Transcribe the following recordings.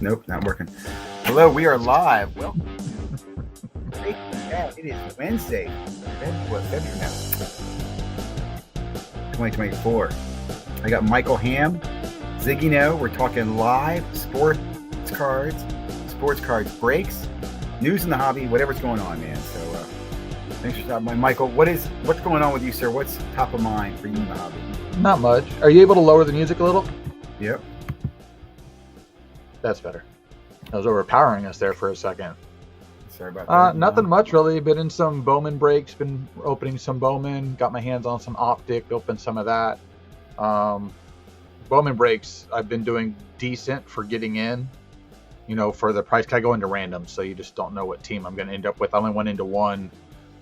Nope, not working. Hello, we are live. Welcome. Yeah, it is Wednesday, February 2024. I got Michael Ham, Ziggy No. We're talking live sports cards breaks, news in the hobby, whatever's going on, man. So thanks for stopping by. Michael, what's going on with you, sir? What's top of mind for you in the hobby? Not much. Are you able to lower the music a little? Yep. That's better. I was overpowering us there for a second. Sorry about that. Nothing much really. Been in some Bowman breaks. Been opening some Bowman. Got my hands on some Optic. Opened some of that. Bowman breaks. I've been doing decent for getting in. You know, for the price. I go into random, so you just don't know what team I'm going to end up with. I only went into one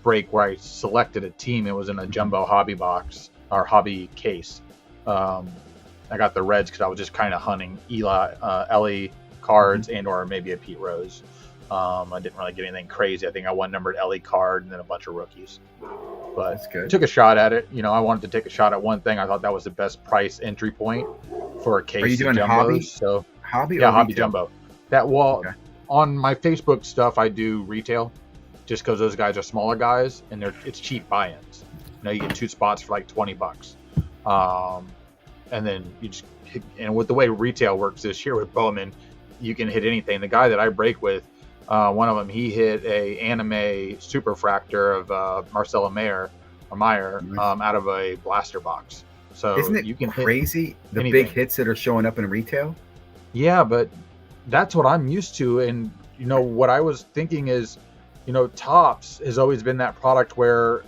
break where I selected a team. It was in a jumbo hobby box or hobby case. I got the Reds because I was just kind of hunting Ellie cards and or maybe a Pete Rose. I didn't really get anything crazy. I think I one numbered Ellie card and then a bunch of rookies. But That's good. Took a shot at it. You know, I wanted to take a shot at one thing. I thought that was the best price entry point for a case. Are you doing of jumbos. hobby? So Hobby? yeah, or hobby retail? jumbo. That Okay. on my Facebook stuff, I do retail, just because those guys are smaller guys and it's cheap buy-ins. You know, you get 2 spots for like $20. And then and with the way retail works this year with Bowman, you can hit anything. The guy that I break with, one of them, he hit a anime superfractor of Marcelo Meyer out of a blaster box. So Isn't it you can crazy the anything. big hits that are showing up in retail? Yeah, but that's what I'm used to. And, you know, what I was thinking is, you know, Topps has always been that product where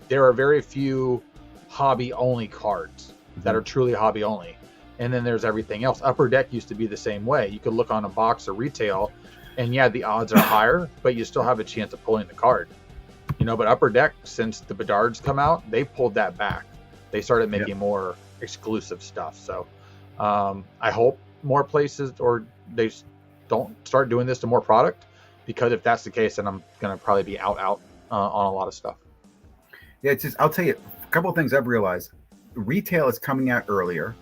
there are very few hobby-only cards that are truly hobby-only. And then there's everything else. Upper Deck used to be the same way. You could look on a box of retail, and yeah, the odds are higher, but you still have a chance of pulling the card. You know, but Upper Deck, since the Bedards come out, they pulled that back. They started making more exclusive stuff. So I hope more places or they don't start doing this to more product, because if that's the case, then I'm going to probably be out on a lot of stuff. Yeah, it's just, I'll tell you a couple of things I've realized. Retail is coming out earlier.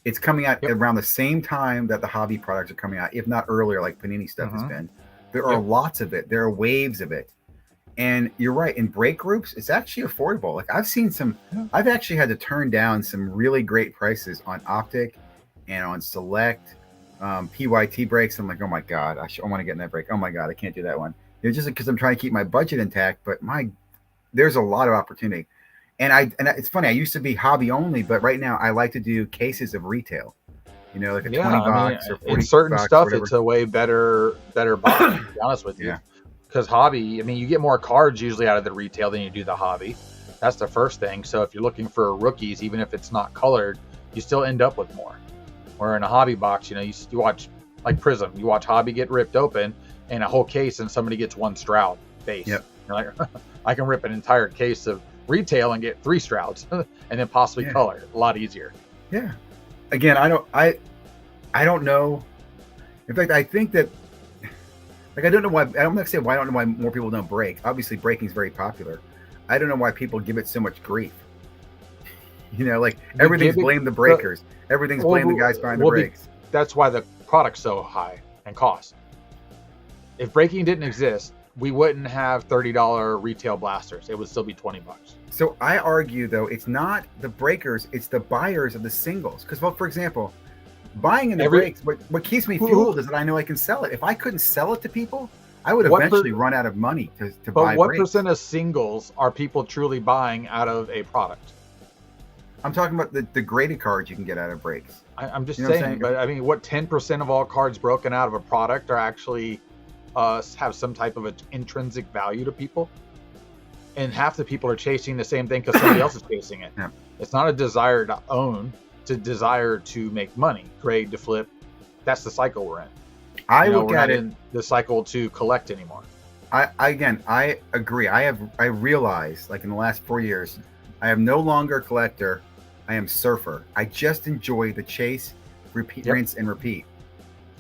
It's coming out around the same time that the hobby products are coming out, if not earlier, like Panini stuff has been. There are lots of it. There are waves of it. And you're right. In break groups, it's actually affordable. Like I've seen I've actually had to turn down some really great prices on Optic and on Select PYT breaks. I'm like, oh my God, I want to get in that break. Oh my God, I can't do that one. It's just because I'm trying to keep my budget intact, but there's a lot of opportunity. And it's funny, I used to be hobby only, but right now I like to do cases of retail. You know, like a $20 or $40. In certain stuff, whatever. it's a way better buy, to be honest with you. Yeah. Because hobby, I mean, you get more cards usually out of the retail than you do the hobby. That's the first thing. So if you're looking for rookies, even if it's not colored, you still end up with more. Where in a hobby box, you know, you watch like Prism, you watch hobby get ripped open and a whole case, and somebody gets 1 Stroud base. Yep. You're like, I can rip an entire case of retail and get 3 Strouds and then possibly color. A lot easier. Yeah. Again, I don't know. In fact, I think that, like, I don't know why. I don't say why. I don't know why more people don't break. Obviously, breaking is very popular. I don't know why people give it so much grief. You know, like everything's blame the breakers. Everything's blame the guys behind the breaks. That's why the product's so high and cost. If breaking didn't exist, we wouldn't have $30 retail blasters. It would still be $20. So I argue, though, it's not the breakers, it's the buyers of the singles. Because, well, for example, buying in the breaks, what keeps me fueled is that I know I can sell it. If I couldn't sell it to people, I would eventually run out of money to buy breaks. But what percent of singles are people truly buying out of a product? I'm talking about the graded cards you can get out of breaks. I'm just saying, but I mean, what 10% of all cards broken out of a product are actually have some type of an intrinsic value to people? And half the people are chasing the same thing because somebody else is chasing it. Yeah. It's not a desire to own, it's a desire to make money, grade, to flip. That's the cycle we're in. Look at it in the cycle to collect anymore. I agree. I realized, like, in the last 4 years, I am no longer a collector. I am surfer. I just enjoy the chase, rinse, and repeat.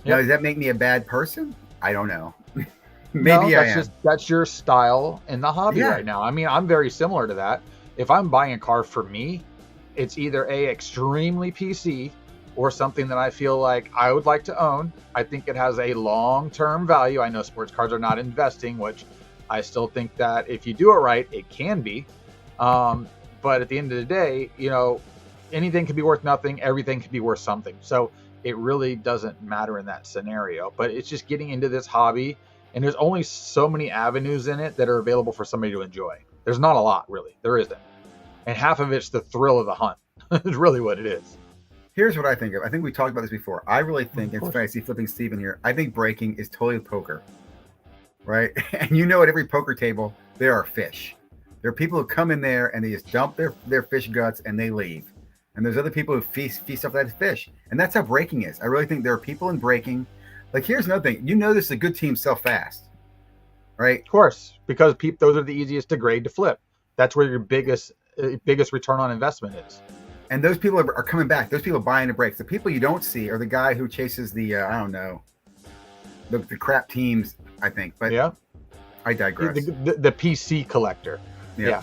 Now, does that make me a bad person? I don't know. Maybe I am. That's your style in the hobby right now. I mean, I'm very similar to that. If I'm buying a car for me, it's either extremely PC or something that I feel like I would like to own. I think it has a long-term value. I know sports cars are not investing, which I still think that if you do it right, it can be. But at the end of the day, anything can be worth nothing. Everything can be worth something. So it really doesn't matter in that scenario. But it's just getting into this hobby, and there's only so many avenues in it that are available for somebody to enjoy. There's not a lot, really. There isn't. And half of it's the thrill of the hunt. It's really what it is. Here's what I think of. I think we talked about this before. I really think, it's funny, I see flipping Steven here. I think breaking is totally poker, right? And at every poker table, there are fish. There are people who come in there and they just dump their fish guts and they leave. And there's other people who feast off that fish. And that's how breaking is. I really think there are people in breaking. Like, here's another thing. This is a good team sell fast, right? Of course, because those are the easiest to grade to flip. That's where your biggest return on investment is. And those people are coming back. Those people buying the breaks. The people you don't see are the guy who chases the, I don't know, the crap teams, I think. But yeah, I digress. The PC collector. Yeah.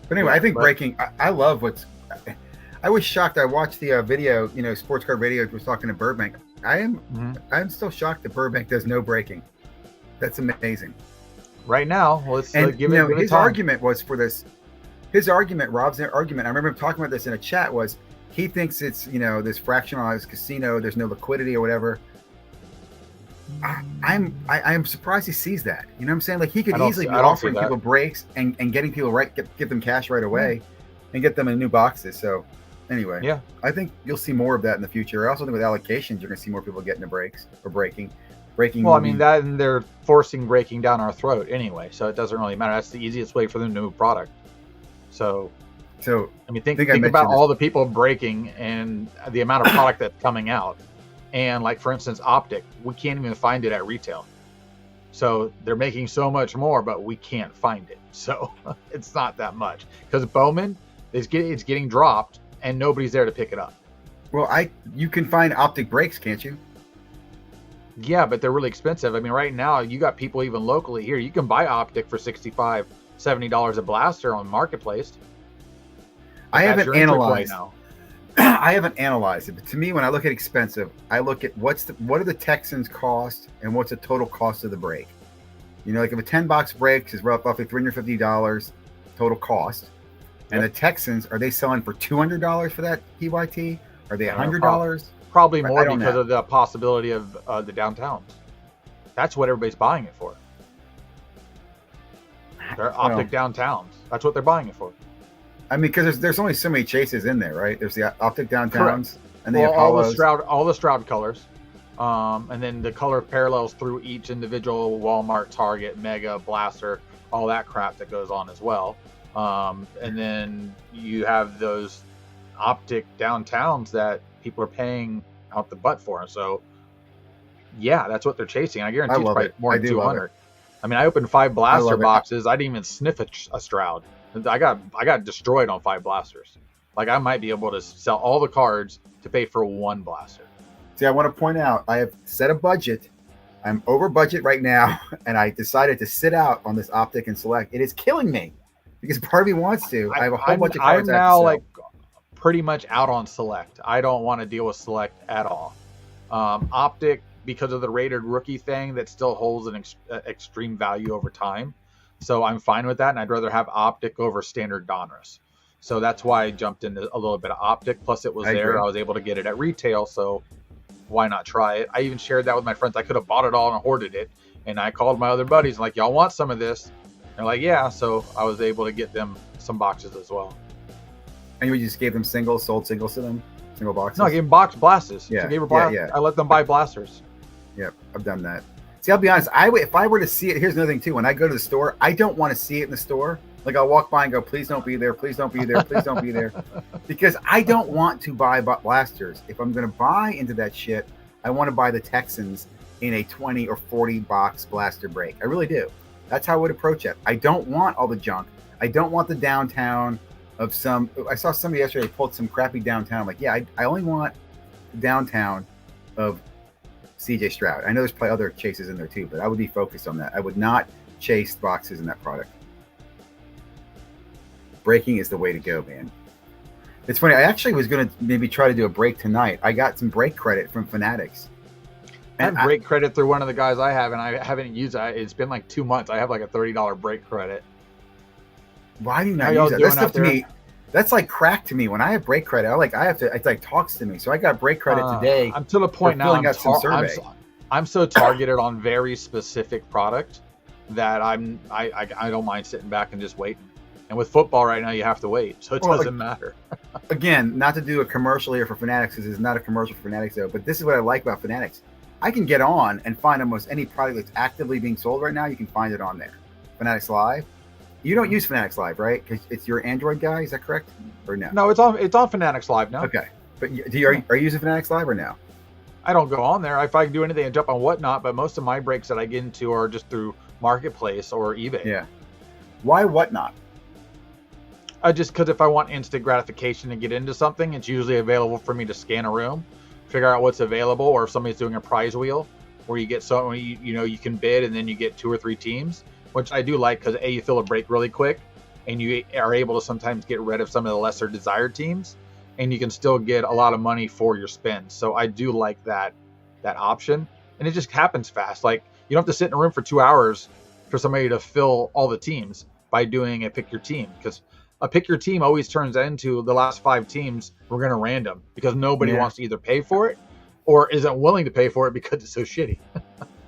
But anyway, I think breaking, I love I was shocked. I watched the video, Sports Car Radio was talking to Burbank. I'm still shocked that Burbank does no breaking. That's amazing. Right now, let's give it his argument was for this. His argument, Rob's argument, I remember him talking about this in a chat, was he thinks it's, this fractionalized casino, there's no liquidity or whatever. I'm surprised he sees that. You know what I'm saying? Like, he could easily be offering people breaks and getting people give them cash right away and get them in new boxes. So anyway, yeah, I think you'll see more of that in the future. I also think with allocations, you're going to see more people getting a breaks or breaking. Well, I mean, that, and they're forcing breaking down our throat anyway, so it doesn't really matter. That's the easiest way for them to move product. So I mean, think about all the people breaking and the amount of product that's coming out. And like, for instance, Optic, we can't even find it at retail. So they're making so much more, but we can't find it. So it's not that much, because Bowman it's getting dropped and nobody's there to pick it up. Well, you can find Optic brakes, can't you? Yeah, but they're really expensive. I mean, right now you got people even locally here. You can buy Optic for $65, $70 a blaster on Marketplace. I haven't analyzed. I haven't analyzed it, but to me, when I look at expensive, I look at what do the Texans cost and what's the total cost of the brake. Like if a 10-box brake is roughly $350 total cost, and the Texans, are they selling for $200 for that PYT? Are they $100? Probably more because of the possibility of the downtowns. That's what everybody's buying it for. They're Optic downtowns. That's what they're buying it for. I mean, because there's only so many chases in there, right? There's the Optic downtowns. Correct. And the Apollos. all the Stroud colors, and then the color parallels through each individual Walmart, Target, Mega, Blaster, all that crap that goes on as well. And then you have those Optic downtowns that people are paying out the butt for. So yeah, that's what they're chasing. I guarantee it's probably more than 200. I mean, I opened 5 blaster boxes. I didn't even sniff a Stroud. I got destroyed on 5 blasters. Like, I might be able to sell all the cards to pay for 1 blaster. See, I want to point out, I have set a budget. I'm over budget right now, and I decided to sit out on this Optic and Select. It is killing me because part of me wants to. I have a whole bunch of cards. I'm now like pretty much out on Select. I don't want to deal with Select at all. Optic, because of the rated rookie thing, that still holds an extreme value over time. So I'm fine with that, and I'd rather have Optic over standard Donruss. So that's why I jumped into a little bit of Optic. Plus, it was there. I was able to get it at retail, so why not try it? I even shared that with my friends. I could have bought it all and hoarded it, and I called my other buddies, like, y'all want some of this? And they're like, yeah. So I was able to get them some boxes as well. And you just gave them sold singles to them? Single boxes? No, I gave them box blasters. Yeah, I let them buy blasters. Yep, I've done that. See, I'll be honest. If I were to see it, here's another thing too. When I go to the store, I don't want to see it in the store. Like, I'll walk by and go, please don't be there. Please don't be there. Please don't be there. Because I don't want to buy blasters. If I'm going to buy into that shit, I want to buy the Texans in a 20 or 40 box blaster break. I really do. That's how I would approach it. I don't want all the junk. I don't want the downtown of some. I saw somebody yesterday pulled some crappy downtown. I'm like, yeah, I only want the downtown of CJ Stroud. I know there's probably other chases in there too, but I would be focused on that. I would not chase boxes in that product. Breaking is the way to go, man. It's funny. I actually was going to maybe try to do a break tonight. I got some break credit from Fanatics. I have break credit through one of the guys I have, and I haven't used it. It's been like 2 months. I have like a $30 break credit. Why do you not use that? That stuff to me, that's like crack to me. When I have break credit, it like talks to me. So I got break credit today. I'm to the point now. I'm so targeted on very specific product that I don't mind sitting back and just waiting. And with football right now, you have to wait, so it doesn't matter. Again, not to do a commercial here for Fanatics, because it's not a commercial for Fanatics though. But this is what I like about Fanatics. I can get on and find almost any product that's actively being sold right now. You can find it on there. Fanatics Live. You don't use Fanatics Live, right? Because it's your Android guy. Is that correct, or no? No, it's on Fanatics Live now. Okay, but are you using Fanatics Live or no? I don't go on there. If I can do anything, I jump on Whatnot. But most of my breaks that I get into are just through Marketplace or eBay. Yeah. Why Whatnot? Just because if I want instant gratification to get into something, it's usually available for me to scan a room, figure out what's available, or if somebody's doing a prize wheel where you get you can bid and then you get 2 or 3 teams, which I do like because you fill a break really quick and you are able to sometimes get rid of some of the lesser desired teams and you can still get a lot of money for your spends. So I do like that option, and it just happens fast. Like you don't have to sit in a room for 2 hours for somebody to fill all the teams by doing a pick your team, because a pick your team always turns into the last 5 teams we're going to random because nobody wants to either pay for it or isn't willing to pay for it because it's so shitty.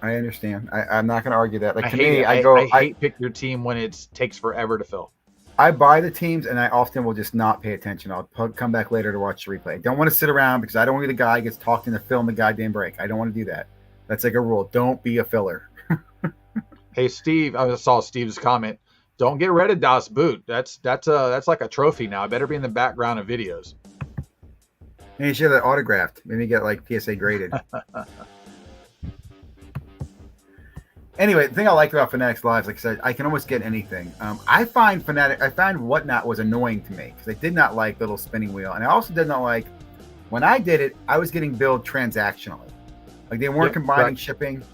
I understand. I'm not going to argue that. Like I hate pick your team when it takes forever to fill. I buy the teams and I often will just not pay attention. I'll come back later to watch the replay. I don't want to sit around because I don't want to be the guy who gets talked into filling the goddamn break. I don't want to do that. That's like a rule. Don't be a filler. Hey, Steve, I saw Steve's comment. Don't get rid of Das Boot. That's like a trophy now. I better be in the background of videos. And you should have that autographed. Maybe get like PSA graded. Anyway, the thing I like about Fanatics Live, like I said, I can almost get anything. I find Whatnot was annoying to me because I did not like the little spinning wheel, and I also did not like when I did it. I was getting billed transactionally, like they weren't combining shipping.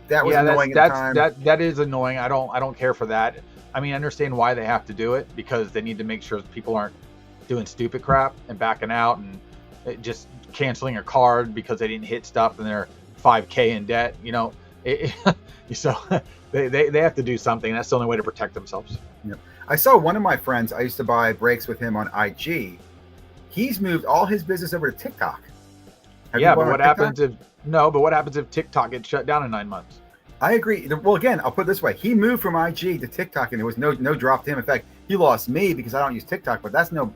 That was annoying at the time. That is annoying. I don't care for that. I mean, I understand why they have to do it because they need to make sure people aren't doing stupid crap and backing out and just canceling a card because they didn't hit stuff and they're $5,000 in debt. So they have to do something. That's the only way to protect themselves. Yep. I saw one of my friends. I used to buy breaks with him on IG. He's moved all his business over to TikTok. But what happens if TikTok gets shut down in 9 months? I agree. Well, again, I'll put it this way. He moved from IG to TikTok and there was no drop to him. In fact, he lost me because I don't use TikTok, but that's no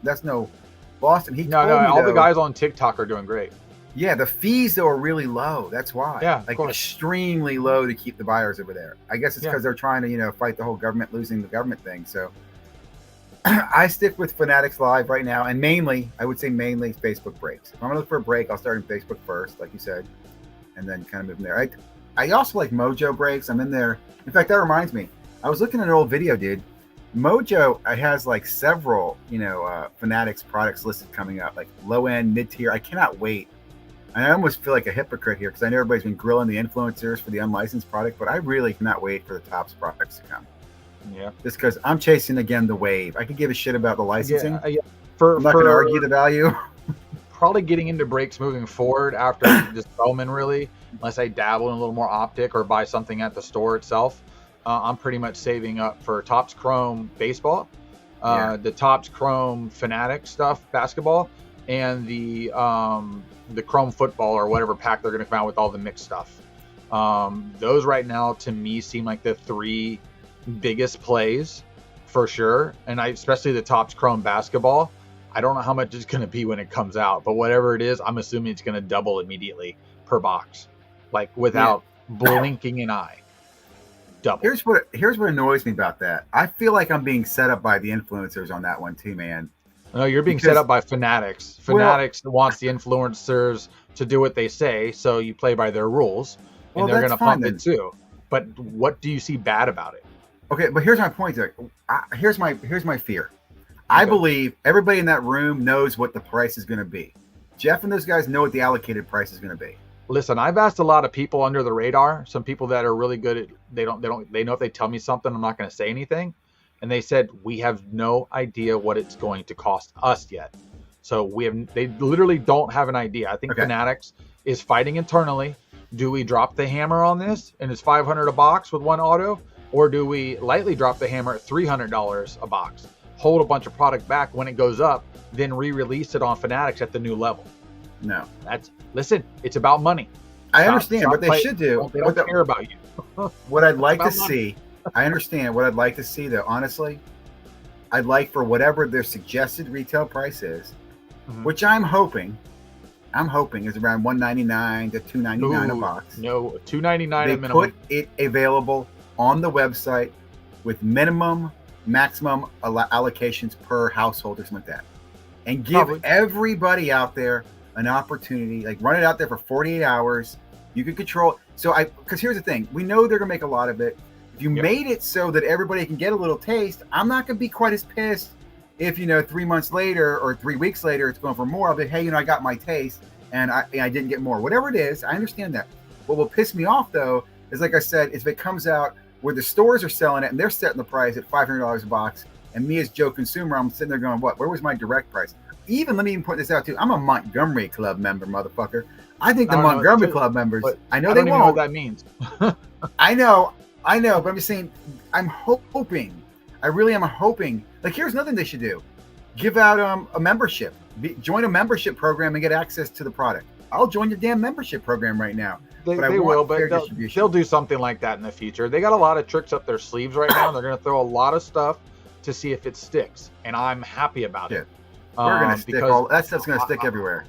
loss. And all the guys on TikTok are doing great. Yeah, the fees though are really low. That's why. Yeah, like extremely low to keep the buyers over there. I guess it's because they're trying to, fight the whole government losing the government thing. So I stick with Fanatics Live right now, and I would say mainly Facebook breaks. If I'm gonna look for a break, I'll start in Facebook first, like you said, and then kind of move from there. I also like Mojo breaks. I'm in there. In fact, that reminds me. I was looking at an old video, dude. Mojo has like several, Fanatics products listed coming up, like low end, mid tier. I cannot wait. I almost feel like a hypocrite here because I know everybody's been grilling the influencers for the unlicensed product, but I really cannot wait for the Topps products to come. Yeah. Just because I'm chasing again the wave. I could give a shit about the licensing. Yeah. I'm not going to argue the value. Probably getting into breaks moving forward after this Bowman, really, unless I dabble in a little more optic or buy something at the store itself. I'm pretty much saving up for Topps Chrome baseball, the Topps Chrome Fanatic stuff basketball, and the Chrome football or whatever pack they're going to come out with all the mixed stuff. Those right now to me seem like the 3 biggest plays for sure, and especially the Topps Chrome basketball. I don't know how much it's going to be when it comes out, but whatever it is, I'm assuming it's going to double immediately per box, like without blinking an eye. Double. Here's what annoys me about that. I feel like I'm being set up by the influencers on that one too, man. No, you're being set up by Fanatics. Fanatics wants the influencers to do what they say, so you play by their rules, and they're going to pump it too. But what do you see bad about it? Okay, but here's my point. Here's my fear. I believe everybody in that room knows what the price is going to be. Jeff and those guys know what the allocated price is going to be. Listen, I've asked a lot of people under the radar. Some people that are really good at they know if they tell me something, I'm not going to say anything. and they said we have no idea what it's going to cost us yet. So they literally don't have an idea. I think Fanatics is fighting internally. Do we drop the hammer on this and it's $500 a box with one auto, or do we lightly drop the hammer at $300 a box, hold a bunch of product back when it goes up, then re-release it on Fanatics at the new level? No. Listen, it's about money. I understand what they should do. They don't care about you. What I'd like to see, I understand what I'd like to see though, honestly, I'd like for whatever their suggested retail price is, which I'm hoping is around $199 to $299 a box. No, $299 they a minimum. Put it available on the website with maximum allocations per household or something like that, and give everybody out there an opportunity. Like run it out there for 48 hours. You can control. Because here's the thing, we know they're gonna make a lot of it. If you made it so that everybody can get a little taste, I'm not gonna be quite as pissed if 3 months later or 3 weeks later it's going for more. I'll be, hey, I got my taste and I didn't get more. Whatever it is, I understand that. What will piss me off though is, like I said, if it comes out where the stores are selling it and they're setting the price at $500 a box, and me as Joe consumer, I'm sitting there going, what? Where was my direct price? Let me even point this out too. I'm a Montgomery Club member, motherfucker. I think the Montgomery Club members, I know they won't. Know what that means. I know, but I'm just saying, I'm hoping. I really am hoping. Like, here's another thing they should do: give out a membership. Join a membership program and get access to the product. I'll join your damn membership program right now. But they'll do something like that in the future. They got a lot of tricks up their sleeves right now. They're going to throw a lot of stuff to see if it sticks, and I'm happy about it. We're going to stick that stuff's going to stick everywhere.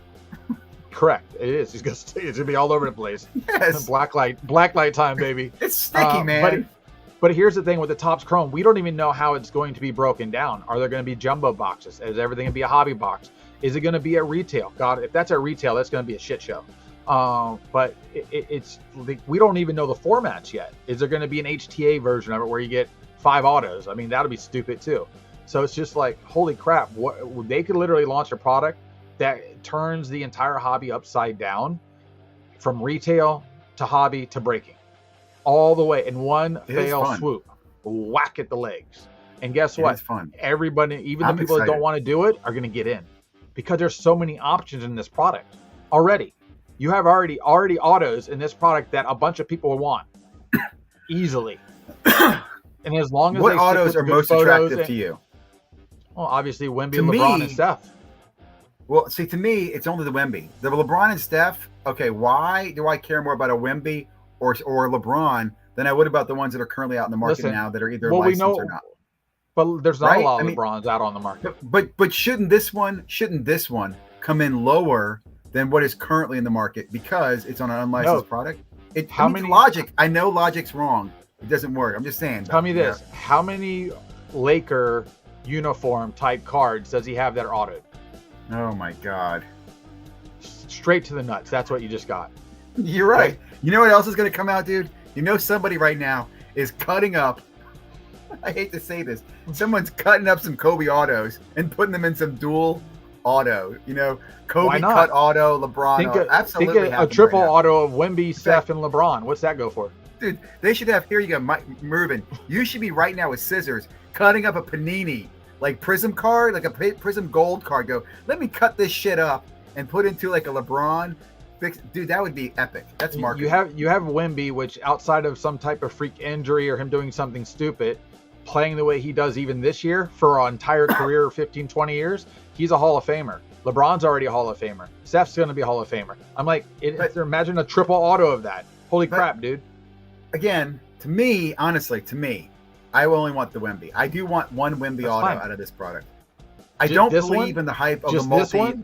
Correct. It is. It's going to be all over the place. Yes. Black light time, baby. It's sticky, man. But here's the thing with the Topps Chrome. We don't even know how it's going to be broken down. Are there going to be jumbo boxes? Is everything going to be a hobby box? Is it going to be at retail? God, if that's at retail, that's going to be a shit show. But it's like, we don't even know the formats yet. Is there going to be an HTA version of it where you get 5 autos? I mean, that'll be stupid too. So it's just like, holy crap! What they could literally launch a product that turns the entire hobby upside down, from retail to hobby to breaking, all the way in one fell swoop, whack at the legs. And guess what? It's fun. Everybody, even the people that don't want to do it, are going to get in because there's so many options in this product already. You have already autos in this product that a bunch of people want easily. And as long as what autos are most attractive to you? Well, obviously Wemby, LeBron, and Steph. Well, see, to me, it's only the Wemby. The LeBron and Steph. Okay, why do I care more about a Wemby or LeBron than I would about the ones that are currently out in the market now that are either licensed or not? But there's not a lot of LeBrons out on the market. But shouldn't this one come in lower than what is currently in the market because it's on an unlicensed product? Logic? I know logic's wrong. It doesn't work. I'm just saying. Tell me this: how many Laker uniform type cards does he have that are autoed? Oh my God! Straight to the nuts. That's what you just got. You're right. You know what else is going to come out, dude? You know somebody right now is cutting up. I hate to say this. Someone's cutting up some Kobe autos and putting them in some dual auto. Kobe cut auto, LeBron auto. Absolutely. Think a triple auto of Wemby, Steph, and LeBron. What's that go for? Dude, they should have, here you go, Mervin. You should be right now with scissors cutting up a Panini, like Prism card, like a Prism Gold card. Go, let me cut this shit up and put into like a LeBron. Dude, that would be epic. That's marketing. You have Wemby, which outside of some type of freak injury or him doing something stupid, playing the way he does even this year for an entire career of 15, 20 years, he's a Hall of Famer. LeBron's already a Hall of Famer. Steph's going to be a Hall of Famer. I'm like, imagine a triple auto of that. Holy crap, dude. Again, honestly, I only want the Wemby. I do want one Wemby auto out of this product. I don't believe in the hype of the multi. This one?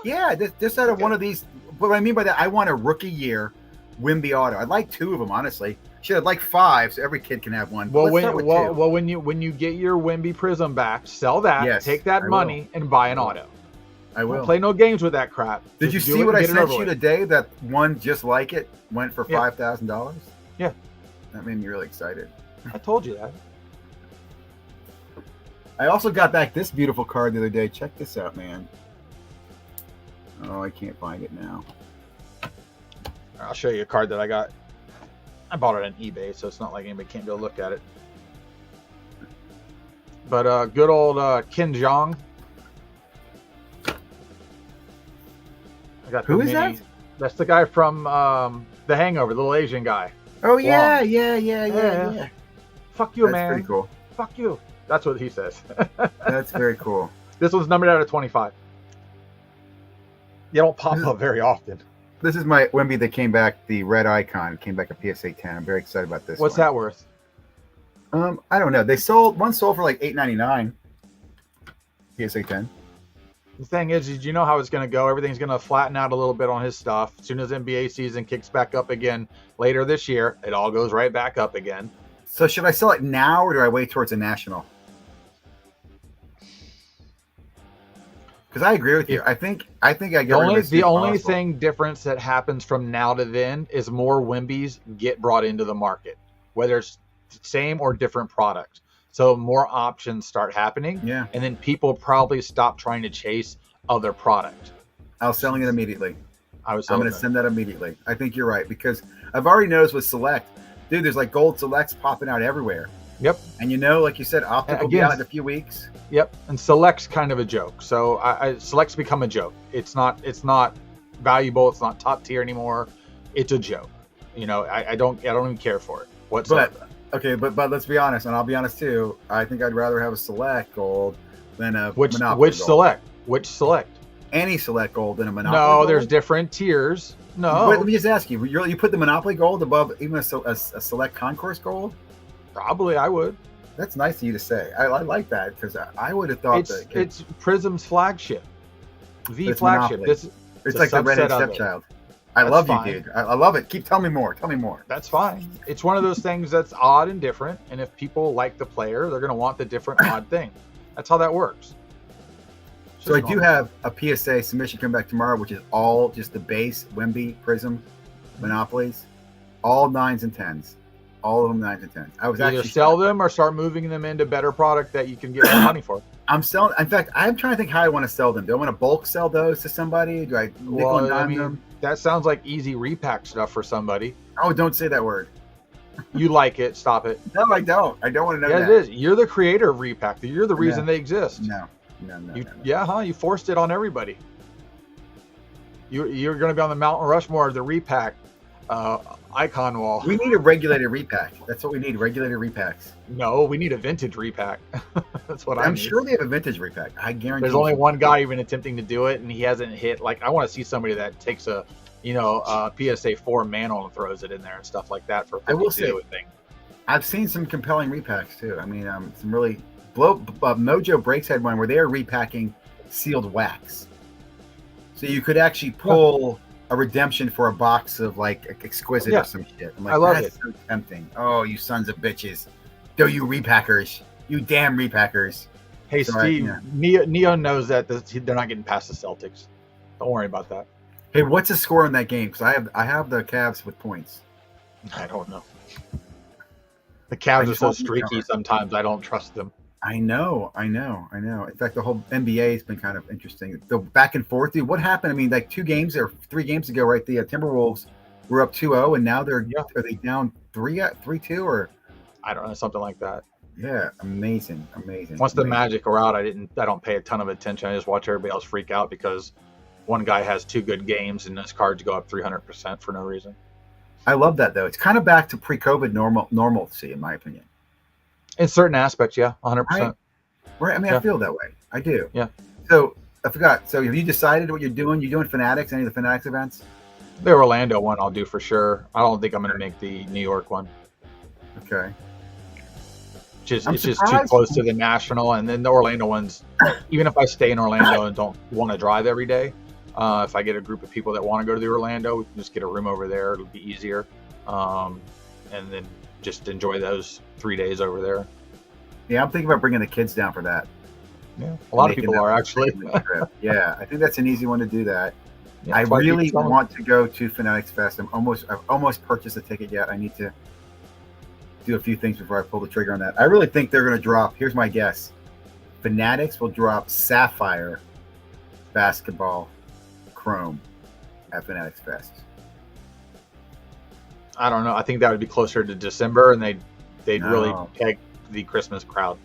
Yeah, just out of one of these. What I mean by that, I want a rookie year Wemby auto. I'd like 2 of them, honestly. I'd like 5, so every kid can have one. Well, when you get your Wemby Prism back, sell that, take that money, and buy an auto. I will. Don't play no games with that crap. Did you see what I sent you today? That one just like it went for $5,000. Yeah, that made me really excited. I told you that. I also got back this beautiful card the other day. Check this out, man. Oh, I can't find it now. I'll show you a card that I got. I bought it on eBay, so it's not like anybody can't go look at it. But good old Ken Jeong. I got Who is that? That's the guy from The Hangover, the little Asian guy. Oh yeah. Fuck you, That's man. pretty cool. Fuck you. That's what he says. That's very cool. This one's numbered out of 25. You don't pop up very often. This is my Wemby that came back, the red icon, came back a PSA 10. I'm very excited about this. What's that worth? I don't know. One sold for like $8.99. PSA 10. The thing is you know how it's going to go. Everything's going to flatten out a little bit on his stuff. As soon as NBA season kicks back up again later this year, it all goes right back up again. So should I sell it now, or do I wait towards a national? Because I agree with you. I think I get the only thing difference that happens from now to then is more Wembys get brought into the market, whether it's the same or different product. So more options start happening. Yeah. And then people probably stop trying to chase other product. I was selling it immediately. I'm going to send that immediately. I think you're right, because I've already noticed with Select, dude, there's like gold Selects popping out everywhere. Yep. And you know, like you said, Optic will be out in a few weeks. Yep. And Select's kind of a joke. So Select's become a joke. It's not valuable. It's not top tier anymore. It's a joke. You know, I don't even care for it whatsoever. But let's be honest, and I'll be honest too. I think I'd rather have a Select gold than a Monopoly Which gold. Select? Which Select? Any Select gold than a Monopoly No, gold? there's different tiers. No. Wait, let me just ask you. You put the Monopoly gold above even a Select Concourse gold? Probably I would. That's nice of you to say. I like that, because I would have thought it's Prism's flagship. The it's flagship. Monopoly. It's like the redhead stepchild. I love you, dude. I love it. Keep telling me more. Tell me more. That's fine. It's one of those things that's odd and different. And if people like the player, they're going to want the different odd thing. That's how that works. So I do have a PSA submission coming back tomorrow, which is all just the base Wemby Prism Monopolies, all 9s and 10s, all of them 9s and 10s. I was either sell them or start moving them into better product that you can get more money for. I'm selling. In fact, I'm trying to think how I want to sell them. Do I want to bulk sell those to somebody? Do I nickel and dime them? That sounds like easy repack stuff for somebody. Oh, don't say that word. You like it? Stop it. No, I don't. I don't want to know that. Yeah, it is. You're the creator of repack. You're the reason they exist. No. Yeah, huh? You forced it on everybody. You're going to be on the Mount Rushmore of the repack icon wall. We need a regulated repack. That's what we need. Regulated repacks. No, we need a vintage repack. That's what I'm sure they have a vintage repack. I guarantee. There's only one guy even attempting to do it, and he hasn't hit. Like, I want to see somebody that takes a PSA 4 mantle and throws it in there and stuff like that for 52. I will say, I've seen some compelling repacks too. I mean, some really Mojo Breaks had one where they are repacking sealed wax, so you could actually pull a redemption for a box of like Exquisite or some shit. I'm like, I love that's so tempting. Oh, you sons of bitches. Do you repackers. You damn repackers. Hey, so Steve, Neo knows that they're not getting past the Celtics. Don't worry about that. Hey, what's the score in that game? Because I have the Cavs with points. I don't know. The Cavs are so streaky sometimes. I don't trust them. I know. In fact, the whole NBA has been kind of interesting. The back and forth, dude. What happened? I mean, like 2 games or 3 games ago, right? The Timberwolves were up 2-0, and now are they down 3-2 or? I don't know, something like that. Yeah, amazing. Once the Magic are out, I don't pay a ton of attention. I just watch everybody else freak out because one guy has 2 good games and his cards go up 300% for no reason. I love that though. It's kind of back to pre-COVID normalcy, in my opinion. In certain aspects, yeah, 100%. Right. I mean, I feel that way. I do. Yeah. So I forgot. So have you decided what you're doing? You doing Fanatics? Any of the Fanatics events? The Orlando one I'll do for sure. I don't think I'm going to make the New York one. Okay. It's just too close to the National, and then the Orlando ones. Even if I stay in Orlando and don't want to drive every day, if I get a group of people that want to go to the Orlando, we can just get a room over there. It'll be easier, and then just enjoy those 3 days over there. Yeah, I'm thinking about bringing the kids down for that. Yeah, a lot of people are actually. Yeah, I think that's an easy one to do that. Yeah, I really want to go to Fanatics Fest. I've almost purchased a ticket yet. I need to do a few things before I pull the trigger on that. I really think they're going to drop. Here's my guess: Fanatics will drop Sapphire Basketball Chrome at Fanatics Fest. I don't know. I think that would be closer to December, and they'd really peg the Christmas crowd.